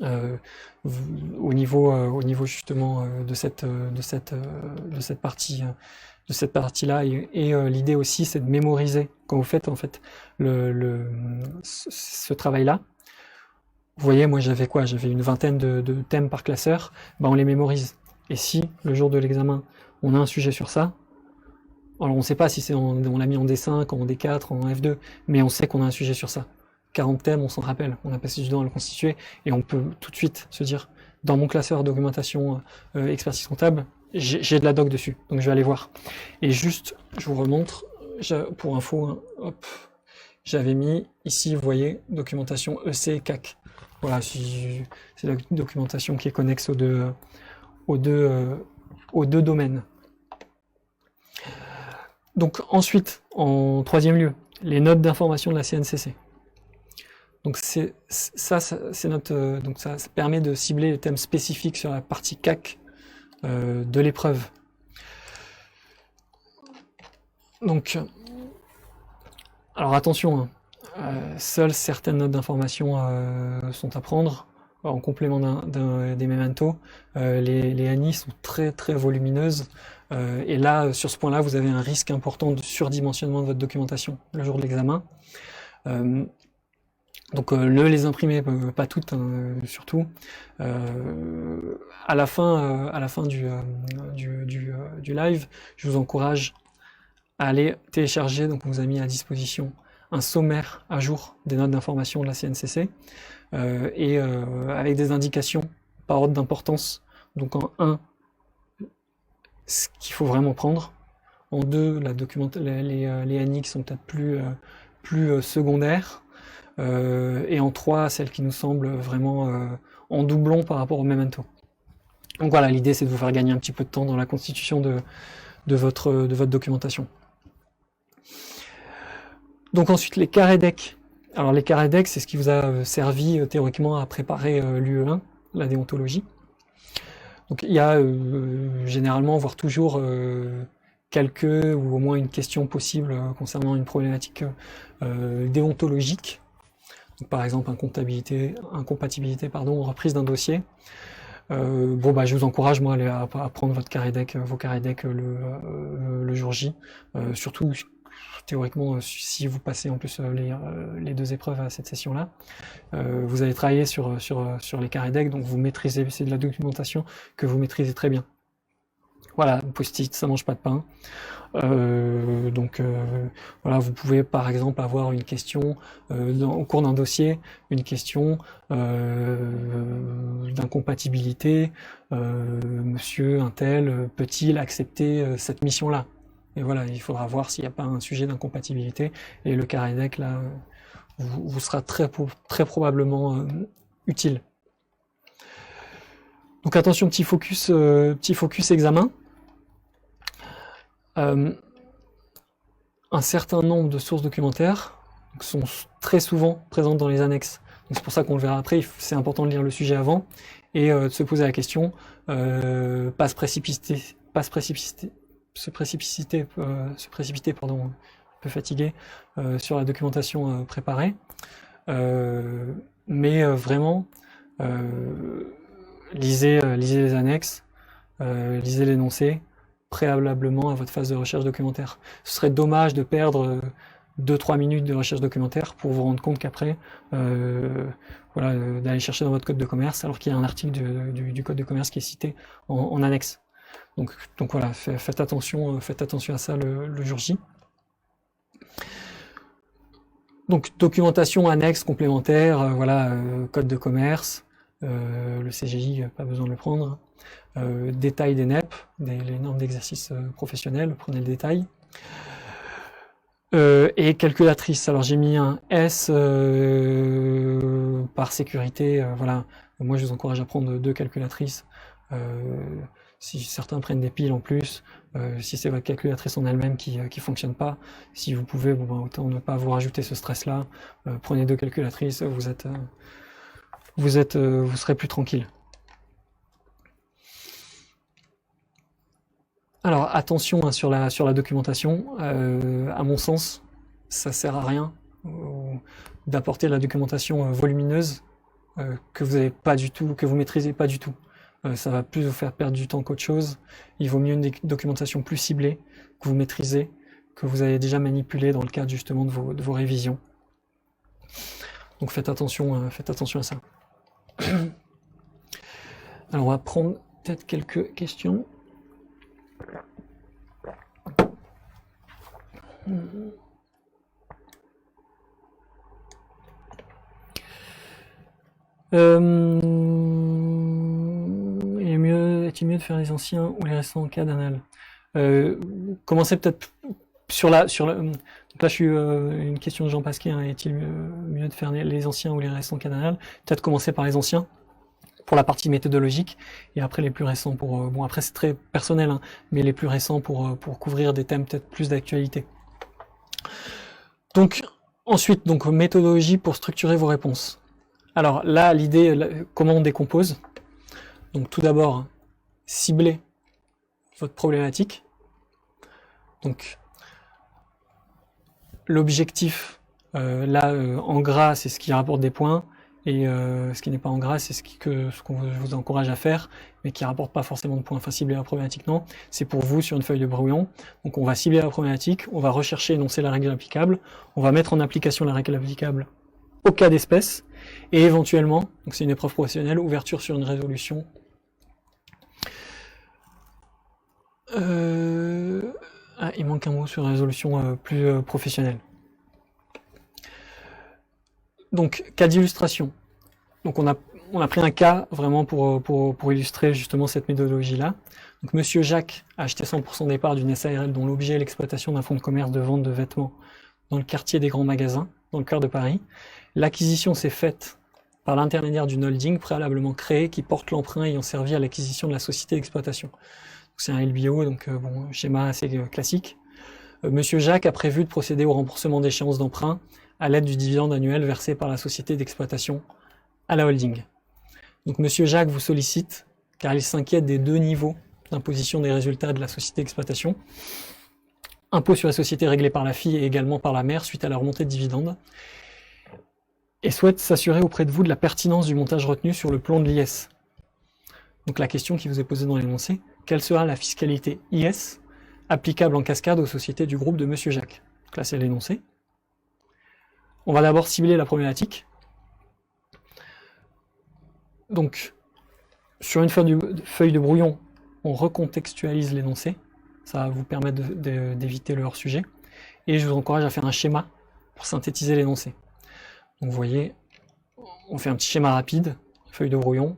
Au niveau justement de cette partie-là, et l'idée aussi c'est de mémoriser quand vous faites en fait ce travail-là. Vous voyez, moi j'avais une vingtaine de thèmes par classeur, on les mémorise. Et si le jour de l'examen on a un sujet sur ça, alors on ne sait pas si on l'a mis en D5, en D4, en F2, mais on sait qu'on a un sujet sur ça. 40 thèmes, on s'en rappelle, on a passé du temps à le constituer, et on peut tout de suite se dire, dans mon classeur documentation expertise comptable, j'ai de la doc dessus, donc je vais aller voir. Et juste, je vous remontre, pour info, hein, hop, j'avais mis ici, vous voyez, documentation EC CAC. Voilà, c'est la documentation qui est connexe aux deux domaines. Donc ensuite, en troisième lieu, les notes d'information de la CNCC. Donc ça permet de cibler les thèmes spécifiques sur la partie CAC de l'épreuve. Donc, alors attention, hein, seules certaines notes d'information sont à prendre en complément des mementos. Les ANI sont très très volumineuses et là, sur ce point-là, vous avez un risque important de surdimensionnement de votre documentation le jour de l'examen. Donc ne les imprimez pas toutes, hein, surtout. À la fin du live, je vous encourage à aller télécharger, donc on vous a mis à disposition un sommaire à jour des notes d'information de la CNCC, avec des indications par ordre d'importance. Donc en 1, ce qu'il faut vraiment prendre. En 2, les ANI qui sont peut-être plus secondaires. Et en 3, celles qui nous semblent vraiment en doublon par rapport au memento. Donc voilà, l'idée c'est de vous faire gagner un petit peu de temps dans la constitution de votre documentation. Donc ensuite, les carrés decks. Alors les carrés decks, c'est ce qui vous a servi théoriquement à préparer l'UE1, la déontologie. Donc il y a généralement, voire toujours, quelques ou au moins une question possible concernant une problématique déontologique. Donc, par exemple, incompatibilité, reprise d'un dossier. Je vous encourage moi à prendre votre carré deck, vos carrés deck le jour J. Surtout théoriquement, si vous passez en plus les 2 épreuves à cette session-là, vous allez travailler sur les carrés deck, donc vous maîtrisez, c'est de la documentation que vous maîtrisez très bien. Voilà, post-it, ça mange pas de pain. Voilà, vous pouvez par exemple avoir une question au cours d'un dossier, une question d'incompatibilité. Monsieur un tel peut-il accepter cette mission-là? Et voilà, il faudra voir s'il n'y a pas un sujet d'incompatibilité. Et le carré deck là vous sera très probablement utile. Donc attention, petit focus examen. Un certain nombre de sources documentaires sont très souvent présentes dans les annexes. C'est pour ça qu'on le verra après, c'est important de lire le sujet avant et de se poser la question, pas se précipiter, un peu fatigué, sur la documentation préparée, mais vraiment lisez les annexes, lisez l'énoncé préalablement à votre phase de recherche documentaire. Ce serait dommage de perdre 2-3 minutes de recherche documentaire pour vous rendre compte qu'après, d'aller chercher dans votre code de commerce alors qu'il y a un article du code de commerce qui est cité en annexe. Donc voilà, faites attention à ça le jour J. Donc documentation annexe complémentaire, code de commerce, le CGI, pas besoin de le prendre. Détail des NEP, les normes d'exercice professionnel, prenez le détail. Et calculatrice, alors j'ai mis un S par sécurité, voilà. Moi je vous encourage à prendre 2 calculatrices, si certains prennent des piles en plus, si c'est votre calculatrice en elle-même qui fonctionne pas, si vous pouvez, autant ne pas vous rajouter ce stress là, prenez 2 calculatrices, vous serez plus tranquille. Alors attention sur la documentation, à mon sens, ça sert à rien d'apporter la documentation volumineuse que vous avez pas du tout, que vous maîtrisez pas du tout. Ça va plus vous faire perdre du temps qu'autre chose. Il vaut mieux une documentation plus ciblée, que vous maîtrisez, que vous avez déjà manipulée dans le cadre justement de vos révisions. Donc faites attention à ça. Alors on va prendre peut-être quelques questions. Est-il mieux de faire les anciens ou les récents en cas d'anal? Commencez peut-être sur la. Donc là, je suis une question de Jean Pasquier. Hein, est-il mieux de faire les anciens ou les récents en cas d'anal? Peut-être commencer par les anciens pour la partie méthodologique et après les plus récents pour. Après c'est très personnel, hein, mais les plus récents pour couvrir des thèmes peut-être plus d'actualité. Donc ensuite, méthodologie pour structurer vos réponses. Alors là, l'idée, comment on décompose? Donc tout d'abord, cibler votre problématique. Donc l'objectif, en gras, c'est ce qui rapporte des points, et ce qui n'est pas en gras, c'est ce qu'on vous encourage à faire, mais qui rapporte pas forcément de points. Enfin, cibler la problématique, non. C'est pour vous sur une feuille de brouillon. Donc on va cibler la problématique, on va rechercher, énoncer la règle applicable, on va mettre en application la règle applicable au cas d'espèce, et éventuellement, donc c'est une épreuve professionnelle, ouverture sur une résolution. Il manque un mot sur une résolution plus professionnelle. Donc, cas d'illustration. Donc on a pris un cas vraiment pour illustrer justement cette méthodologie-là. Donc Monsieur Jacques a acheté 100% des parts d'une SARL dont l'objet est l'exploitation d'un fonds de commerce de vente de vêtements dans le quartier des grands magasins, dans le cœur de Paris. L'acquisition s'est faite par l'intermédiaire d'une holding préalablement créée qui porte l'emprunt ayant servi à l'acquisition de la société d'exploitation. C'est un LBO, donc bon, schéma assez classique. Monsieur Jacques a prévu de procéder au remboursement d'échéances d'emprunt à l'aide du dividende annuel versé par la société d'exploitation à la holding. Donc Monsieur Jacques vous sollicite car il s'inquiète des deux niveaux d'imposition des résultats de la société d'exploitation. Impôt sur la société réglé par la fille et également par la mère suite à la remontée de dividendes. Et souhaite s'assurer auprès de vous de la pertinence du montage retenu sur le plan de l'IS. Donc la question qui vous est posée dans l'énoncé, quelle sera la fiscalité IS applicable en cascade aux sociétés du groupe de Monsieur Jacques? Donc là c'est l'énoncé. On va d'abord cibler la problématique. Donc, sur une feuille de brouillon, on recontextualise l'énoncé. Ça va vous permettre d'éviter le hors-sujet. Et je vous encourage à faire un schéma pour synthétiser l'énoncé. Donc, vous voyez, on fait un petit schéma rapide, feuille de brouillon.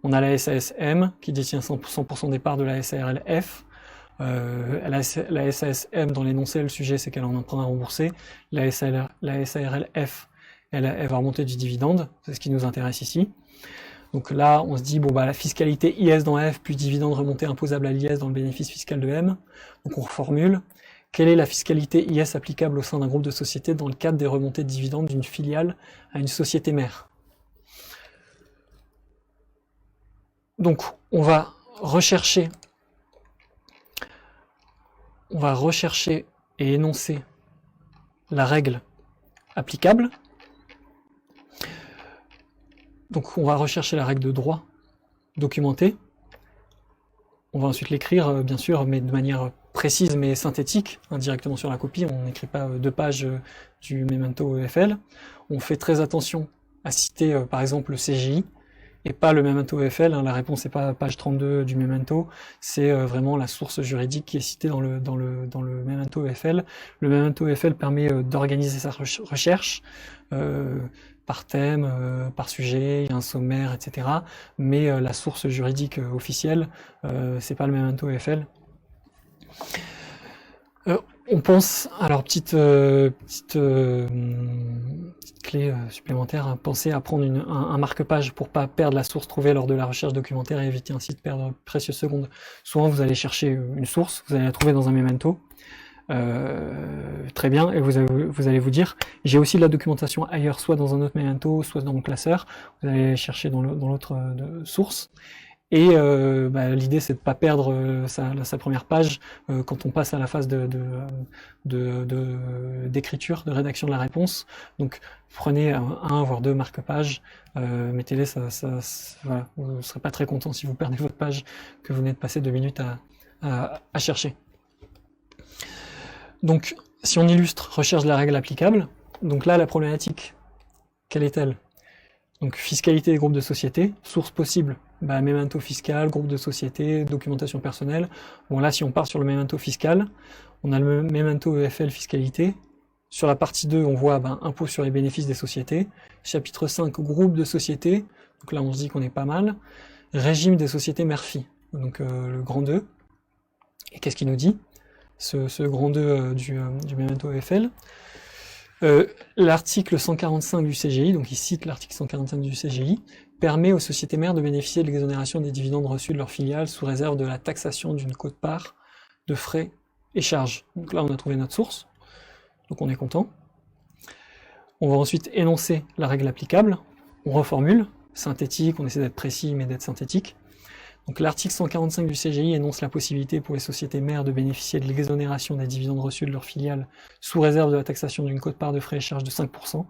On a la SASM qui détient 100% des parts de la SARL-F. La SASM, dans l'énoncé, le sujet, c'est qu'elle a un emprunt à rembourser. La SARL-F, elle va remonter du dividende. C'est ce qui nous intéresse ici. Donc là, on se dit, bon, bah, la fiscalité IS dans F plus dividende remonté imposable à l'IS dans le bénéfice fiscal de M. Donc on reformule. Quelle est la fiscalité IS applicable au sein d'un groupe de sociétés dans le cadre des remontées de dividendes d'une filiale à une société mère? Donc on va rechercher et énoncer la règle applicable. Donc on va rechercher la règle de droit documentée. On va ensuite l'écrire, bien sûr, mais de manière précise mais synthétique, directement sur la copie. On n'écrit pas 2 pages du memento EFL. On fait très attention à citer, par exemple, le CGI, et pas le memento EFL. La réponse n'est pas page 32 du memento, c'est vraiment la source juridique qui est citée dans le memento EFL. Le memento EFL permet d'organiser sa recherche, par thème, par sujet, il y a un sommaire, etc. Mais la source juridique officielle, c'est pas le memento EFL. On pense, alors petite clé supplémentaire, pensez à prendre un marque-page pour pas perdre la source trouvée lors de la recherche documentaire et éviter ainsi de perdre précieuses secondes. Souvent vous allez chercher une source, vous allez la trouver dans un memento. Très bien, et vous allez vous dire, j'ai aussi de la documentation ailleurs, soit dans un autre memento, soit dans mon classeur. Vous allez chercher dans l'autre source. Et l'idée c'est de pas perdre sa première page quand on passe à la phase d'écriture, de rédaction de la réponse. Donc prenez un voire 2 marque-pages, mettez-les, voilà, vous ne serez pas très content si vous perdez votre page que vous venez de passer 2 minutes à chercher. Donc, si on illustre recherche de la règle applicable, donc là, la problématique, quelle est-elle? Donc, fiscalité des groupes de sociétés, source possible, memento fiscal, groupe de sociétés, documentation personnelle. Bon, là, si on part sur le memento fiscal, on a le memento EFL fiscalité. Sur la partie 2, on voit impôt sur les bénéfices des sociétés. Chapitre 5, groupe de sociétés. Donc là, on se dit qu'on est pas mal. Régime des sociétés mère-fille. Donc, le grand 2. Et qu'est-ce qu'il nous dit? Ce grand 2 du memento EFL. L'article 145 du CGI, donc il cite l'article 145 du CGI, permet aux sociétés mères de bénéficier de l'exonération des dividendes reçus de leurs filiales sous réserve de la taxation d'une quote-part de frais et charges. Donc là, on a trouvé notre source, donc on est content. On va ensuite énoncer la règle applicable, on reformule, synthétique, on essaie d'être précis mais d'être synthétique. Donc l'article 145 du CGI énonce la possibilité pour les sociétés mères de bénéficier de l'exonération des dividendes reçus de leurs filiales sous réserve de la taxation d'une quote-part de frais et charges de 5%,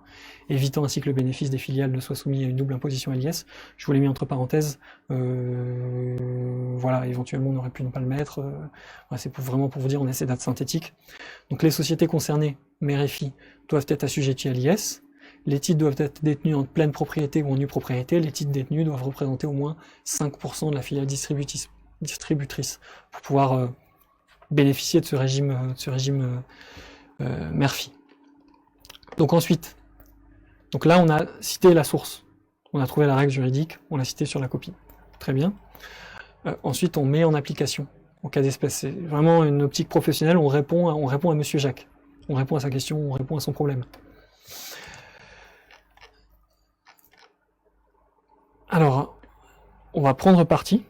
évitant ainsi que le bénéfice des filiales ne soit soumis à une double imposition à l'IS. Je vous l'ai mis entre parenthèses, voilà, éventuellement on aurait pu ne pas le mettre, c'est vraiment pour vous dire, on essaie d'être synthétique. Donc les sociétés concernées, mères et filles, doivent être assujetties à l'IS. les titres doivent être détenus en pleine propriété ou en nue propriété, les titres détenus doivent représenter au moins 5% de la filiale distributrice pour pouvoir bénéficier de ce régime mère-fille. Donc ensuite, donc là on a cité la source, on a trouvé la règle juridique, on l'a cité sur la copie. Très bien. Ensuite, on met en application au cas d'espèce. C'est vraiment une optique professionnelle, on répond à Monsieur Jacques. On répond à sa question, on répond à son problème. Alors, on va prendre parti.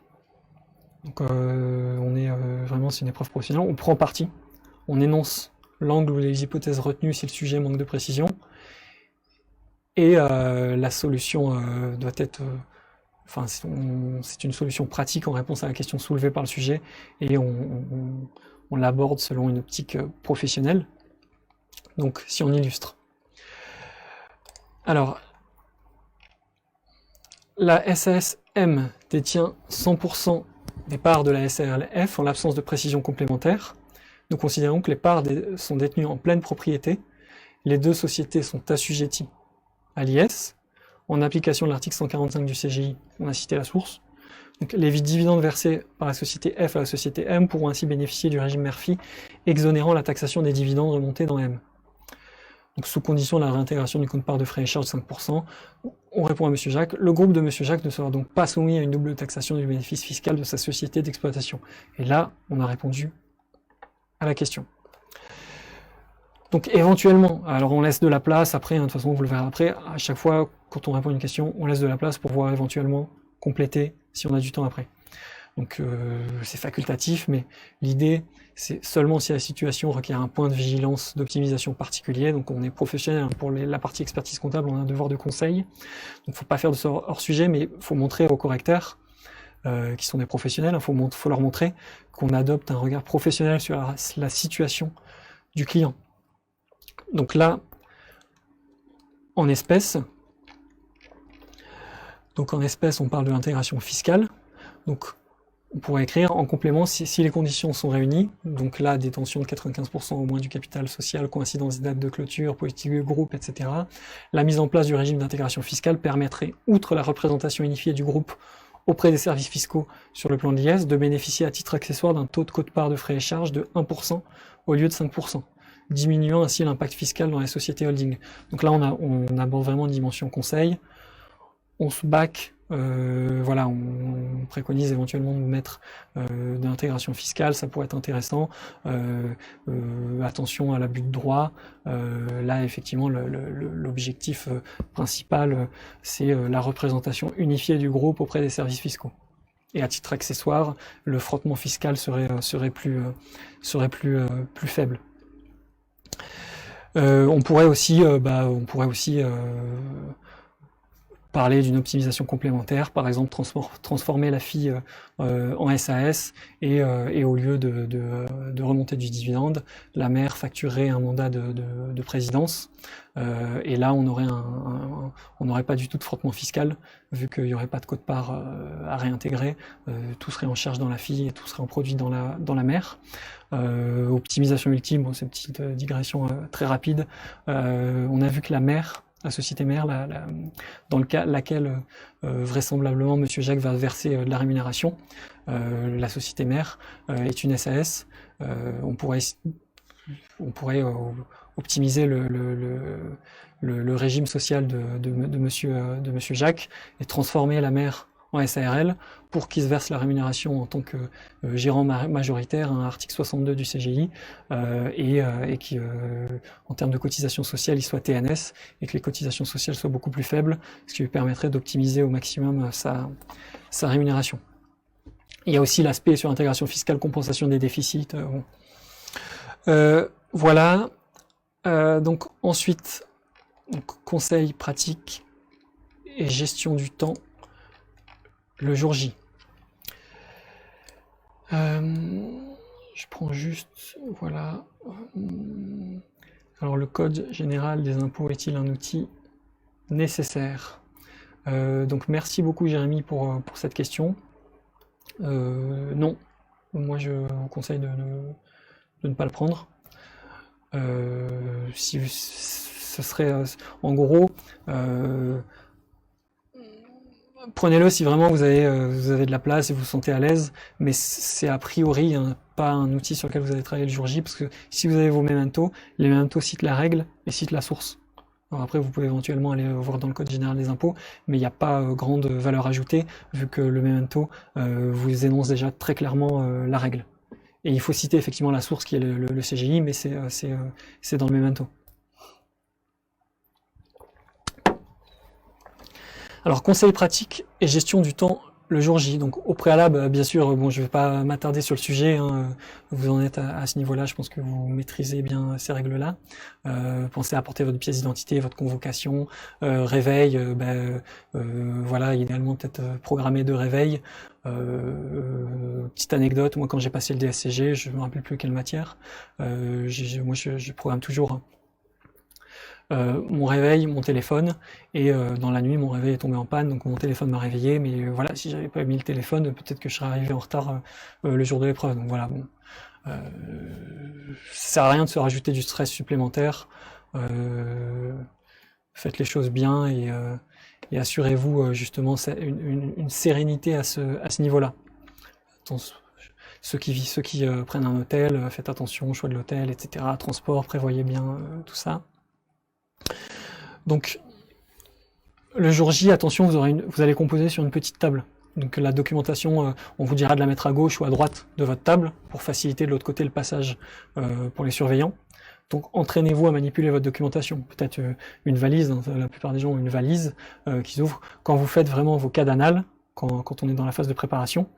Donc, on est vraiment, c'est une épreuve professionnelle. On prend parti. On énonce l'angle ou les hypothèses retenues si le sujet manque de précision. Et la solution doit être... Enfin, c'est une solution pratique en réponse à la question soulevée par le sujet. Et on l'aborde selon une optique professionnelle. Donc, si on illustre. Alors, la SAS-M détient 100% des parts de la SARL-F en l'absence de précision complémentaire. Nous considérons que les parts sont détenues en pleine propriété. Les deux sociétés sont assujetties à l'IS. En application de l'article 145 du CGI, on a cité la source. Donc, les dividendes versés par la société F à la société M pourront ainsi bénéficier du régime mère-fille, exonérant la taxation des dividendes remontés dans M. Donc, sous condition de la réintégration du compte-part de frais et charges de 5%, on répond à M. Jacques. Le groupe de M. Jacques ne sera donc pas soumis à une double taxation du bénéfice fiscal de sa société d'exploitation. Et là, on a répondu à la question. Donc, éventuellement, alors on laisse de la place après, hein, de toute façon, vous le verrez après, à chaque fois, quand on répond à une question, on laisse de la place pour pouvoir éventuellement compléter si on a du temps après. Donc, c'est facultatif, mais l'idée, c'est seulement si la situation requiert un point de vigilance d'optimisation particulier. Donc, on est professionnel, hein, pour la partie expertise comptable, on a un devoir de conseil. Donc, il ne faut pas faire de ça hors sujet, mais il faut montrer aux correcteurs, qui sont des professionnels, il faut leur montrer qu'on adopte un regard professionnel sur la situation du client. Donc là, en espèces, on parle de l'intégration fiscale. Donc, on pourrait écrire en complément si les conditions sont réunies, donc là, détention de 95% au moins du capital social, coïncidence des dates de clôture, politique de groupe, etc. La mise en place du régime d'intégration fiscale permettrait, outre la représentation unifiée du groupe auprès des services fiscaux sur le plan de l'IS, de bénéficier à titre accessoire d'un taux de quote-part de frais et charges de 1% au lieu de 5%, diminuant ainsi l'impact fiscal dans les sociétés holding. Donc là, on aborde vraiment une dimension conseil. On se back, voilà, on préconise éventuellement de nous mettre de l'intégration fiscale, ça pourrait être intéressant. Attention à l'abus de droit. Là, effectivement, l'objectif principal, c'est la représentation unifiée du groupe auprès des services fiscaux. Et à titre accessoire, le frottement fiscal serait plus faible. On pourrait aussi parler d'une optimisation complémentaire, par exemple transformer la FI en SAS et au lieu de remonter du dividende, la mère facturerait un mandat de présidence et là on n'aurait pas du tout de frottement fiscal vu qu'il n'y aurait pas de quote-part à réintégrer, tout serait en charge dans la FI et tout serait en produit dans la mère. Optimisation ultime, bon, c'est une petite digression très rapide, on a vu que la société mère, dans le cas laquelle vraisemblablement M. Jacques va verser de la rémunération, la société mère est une SAS. On pourrait optimiser le régime social de Monsieur Jacques et transformer la mère en SARL pour qu'il se verse la rémunération en tant que gérant majoritaire, un article 62 du CGI, et qui, en termes de cotisation sociale, il soit TNS, et que les cotisations sociales soient beaucoup plus faibles, ce qui lui permettrait d'optimiser au maximum sa rémunération. Il y a aussi l'aspect sur intégration fiscale, compensation des déficits. Voilà. Donc ensuite, conseil pratique et gestion du temps le jour J. Je prends juste, voilà. Alors le code général des impôts est-il un outil nécessaire? Donc merci beaucoup Jérémy pour cette question. Non, moi je vous conseille de ne pas le prendre. Si ce serait, en gros, prenez-le si vraiment vous avez de la place et vous vous sentez à l'aise, mais c'est a priori pas un outil sur lequel vous allez travailler le jour J, parce que si vous avez vos mementos, les mementos citent la règle et citent la source. Alors après, vous pouvez éventuellement aller voir dans le code général des impôts, mais il n'y a pas grande valeur ajoutée, vu que le memento vous énonce déjà très clairement la règle. Et il faut citer effectivement la source qui est le CGI, mais c'est dans le memento. Alors, conseil pratique et gestion du temps le jour J. Donc, au préalable, bien sûr, bon, je vais pas m'attarder sur le sujet, hein, vous en êtes à ce niveau-là, je pense que vous maîtrisez bien ces règles-là. Pensez à apporter votre pièce d'identité, votre convocation, réveil, voilà, idéalement peut-être programmer de réveil. Petite anecdote, moi quand j'ai passé le DSCG, je me rappelle plus quelle matière, moi je programme toujours mon réveil, mon téléphone, et dans la nuit mon réveil est tombé en panne, donc mon téléphone m'a réveillé, mais voilà, si j'avais pas mis le téléphone, peut-être que je serais arrivé en retard le jour de l'épreuve, donc voilà, bon. Ça sert à rien de se rajouter du stress supplémentaire, faites les choses bien et assurez-vous justement une sérénité à ce niveau-là. Ceux qui prennent un hôtel, faites attention au choix de l'hôtel, etc. Transport, prévoyez bien tout ça. Donc, le jour J, attention, vous allez composer sur une petite table. Donc la documentation, on vous dira de la mettre à gauche ou à droite de votre table pour faciliter de l'autre côté le passage pour les surveillants. Donc entraînez-vous à manipuler votre documentation. Peut-être une valise, hein, la plupart des gens ont une valise qu'ils ouvrent. Quand vous faites vraiment vos cas d'annales, quand on est dans la phase de préparation,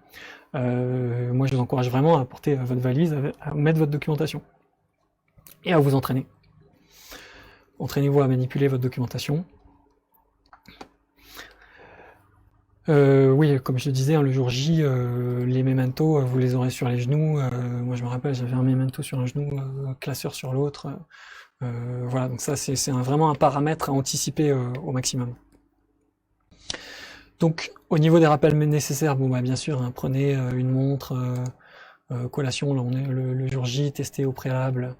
moi je vous encourage vraiment à apporter votre valise, à mettre votre documentation et à vous entraîner. Entraînez-vous à manipuler votre documentation. Oui, comme je le disais, hein, le jour J, les mementos, vous les aurez sur les genoux. Moi, je me rappelle, j'avais un memento sur un genou, classeur sur l'autre. Voilà, donc ça, c'est vraiment un paramètre à anticiper au maximum. Donc, au niveau des rappels nécessaires, bon, bah, bien sûr, hein, prenez une montre, collation, là, on est le jour J, testez au préalable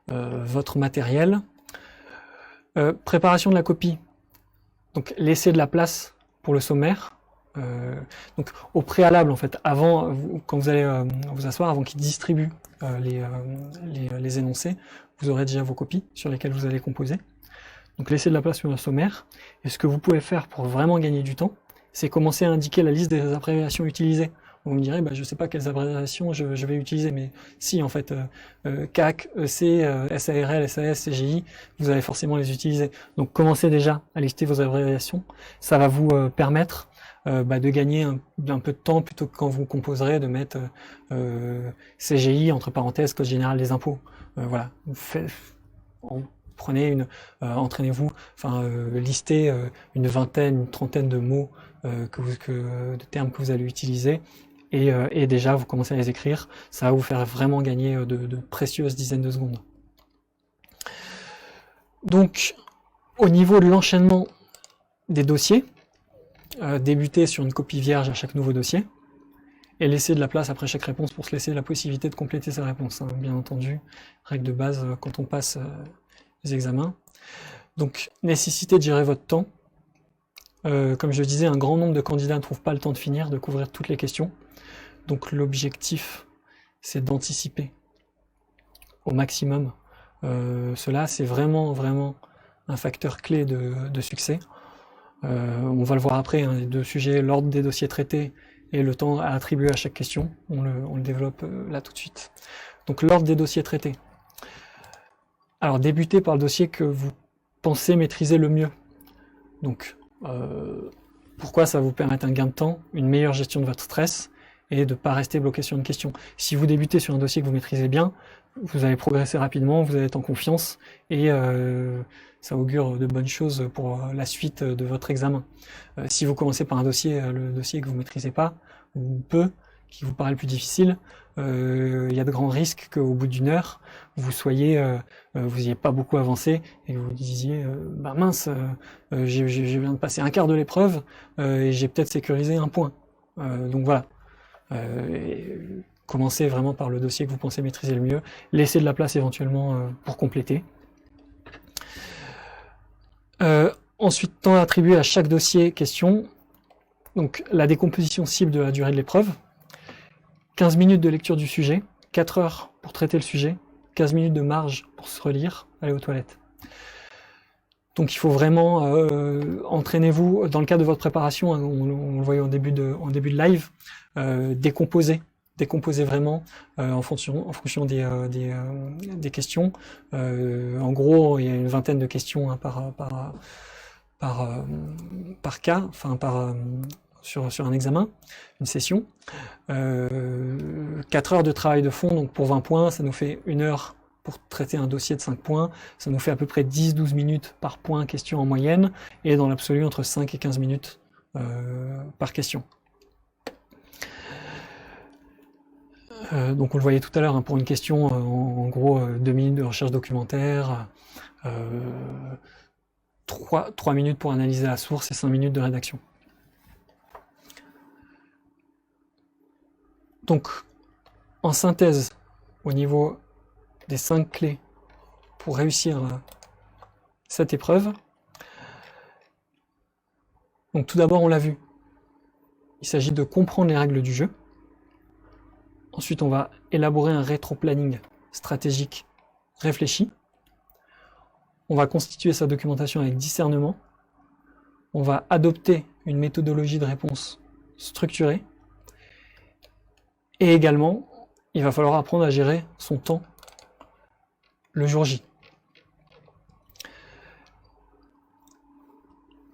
votre matériel. Préparation de la copie. Donc, laissez de la place pour le sommaire. Donc au préalable en fait, avant, quand vous allez vous asseoir, avant qu'ils distribuent les énoncés, vous aurez déjà vos copies sur lesquelles vous allez composer. Donc laissez de la place sur le sommaire. Et ce que vous pouvez faire pour vraiment gagner du temps, c'est commencer à indiquer la liste des abréviations utilisées. Vous me direz, bah, je sais pas quelles abréviations je vais utiliser, mais si en fait, CAC, EC, SARL, SAS, CGI, vous allez forcément les utiliser. Donc commencez déjà à lister vos abréviations. Ça va vous permettre de gagner un peu de temps plutôt que quand vous composerez de mettre CGI entre parenthèses Code général des impôts. Voilà, prenez entraînez-vous, listez une vingtaine, une trentaine de mots, de termes que vous allez utiliser. Et déjà vous commencez à les écrire, ça va vous faire vraiment gagner de précieuses dizaines de secondes. Donc au niveau de l'enchaînement des dossiers, débuter sur une copie vierge à chaque nouveau dossier et laisser de la place après chaque réponse pour se laisser la possibilité de compléter sa réponse, hein, bien entendu, règle de base quand on passe les examens. Donc nécessité de gérer votre temps. Comme je le disais, un grand nombre de candidats ne trouvent pas le temps de finir, de couvrir toutes les questions. Donc l'objectif, c'est d'anticiper au maximum. Cela, c'est vraiment un facteur clé de succès. On va le voir après, hein, les deux sujets, l'ordre des dossiers traités et le temps à attribuer à chaque question. On le développe là tout de suite. Donc l'ordre des dossiers traités. Alors débutez par le dossier que vous pensez maîtriser le mieux. Donc pourquoi ça va vous permettre un gain de temps, une meilleure gestion de votre stress et de ne pas rester bloqué sur une question. Si vous débutez sur un dossier que vous maîtrisez bien, vous allez progresser rapidement, vous allez être en confiance et ça augure de bonnes choses pour la suite de votre examen. Si vous commencez par un dossier, le dossier que vous maîtrisez pas, ou peu, qui vous paraît le plus difficile, il y a de grands risques qu'au bout d'une heure, vous ayez pas beaucoup avancé et que vous disiez, bah mince, je viens de passer un quart de l'épreuve et j'ai peut-être sécurisé un point. Donc voilà. Commencez vraiment par le dossier que vous pensez maîtriser le mieux, laissez de la place éventuellement pour compléter. Ensuite, temps attribué à chaque dossier question. Donc, la décomposition cible de la durée de l'épreuve. 15 minutes de lecture du sujet, 4 heures pour traiter le sujet, 15 minutes de marge pour se relire, aller aux toilettes. Donc il faut vraiment entraînez-vous dans le cadre de votre préparation, hein, on le voyait en début de live, décomposer vraiment en fonction des questions. En gros, il y a une vingtaine de questions hein, par cas, enfin sur un examen, une session. 4 heures de travail de fond, donc pour 20 points, ça nous fait 1 heure pour traiter un dossier de 5 points, ça nous fait à peu près 10-12 minutes par point question en moyenne, et dans l'absolu entre 5 et 15 minutes par question. Donc on le voyait tout à l'heure, hein, pour une question, en gros 2 minutes de recherche documentaire, 3 minutes pour analyser la source et 5 minutes de rédaction. Donc, en synthèse, au niveau des 5 clés pour réussir cette épreuve, donc tout d'abord, on l'a vu, il s'agit de comprendre les règles du jeu. Ensuite, on va élaborer un rétro-planning stratégique réfléchi. On va constituer sa documentation avec discernement. On va adopter une méthodologie de réponse structurée. Et également, il va falloir apprendre à gérer son temps le jour J.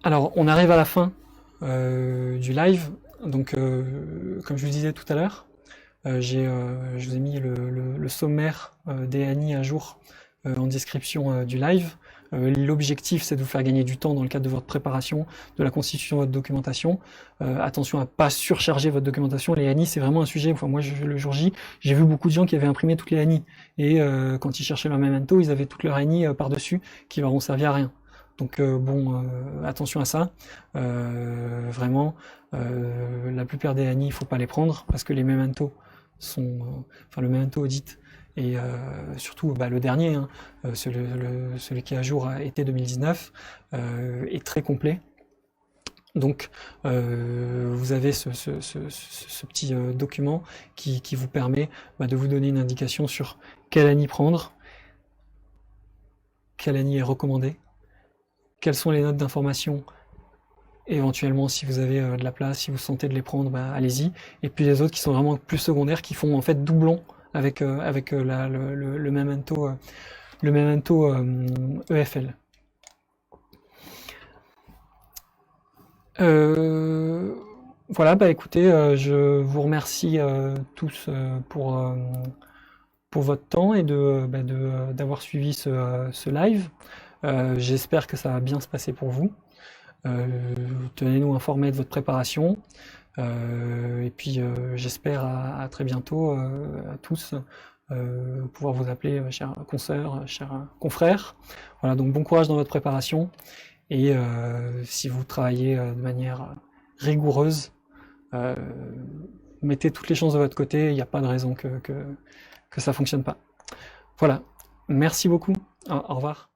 Alors, on arrive à la fin du live. Donc, comme je vous disais tout à l'heure, je vous ai mis le sommaire des ANI à jour en description du live. L'objectif, c'est de vous faire gagner du temps dans le cadre de votre préparation, de la constitution de votre documentation. Attention à ne pas surcharger votre documentation. Les ANI, c'est vraiment un sujet. Enfin, moi, le jour J, j'ai vu beaucoup de gens qui avaient imprimé toutes les ANI. Et quand ils cherchaient leur memento, ils avaient toutes leurs ANI par-dessus qui leur ont servi à rien. Donc attention à ça. Vraiment, la plupart des ANI, il ne faut pas les prendre parce que les mementos sont... enfin, le memento audit et surtout le dernier, hein, celui qui est à jour à été 2019, est très complet. Donc vous avez ce petit document qui vous permet de vous donner une indication sur quelle ANI prendre, quelle ANI est recommandée, quelles sont les notes d'information, éventuellement si vous avez de la place, si vous sentez de les prendre, allez-y, et puis les autres qui sont vraiment plus secondaires, qui font en fait doublon avec le memento EFL. Voilà, écoutez, je vous remercie tous pour votre temps et d'avoir suivi ce live. J'espère que ça va bien se passer pour vous. Tenez-nous informés de votre préparation. Et puis j'espère à très bientôt à tous pouvoir vous appeler chers consoeurs, chers confrères. Voilà, donc bon courage dans votre préparation et si vous travaillez de manière rigoureuse, mettez toutes les chances de votre côté, il n'y a pas de raison que ça fonctionne pas. Voilà, merci beaucoup, au revoir.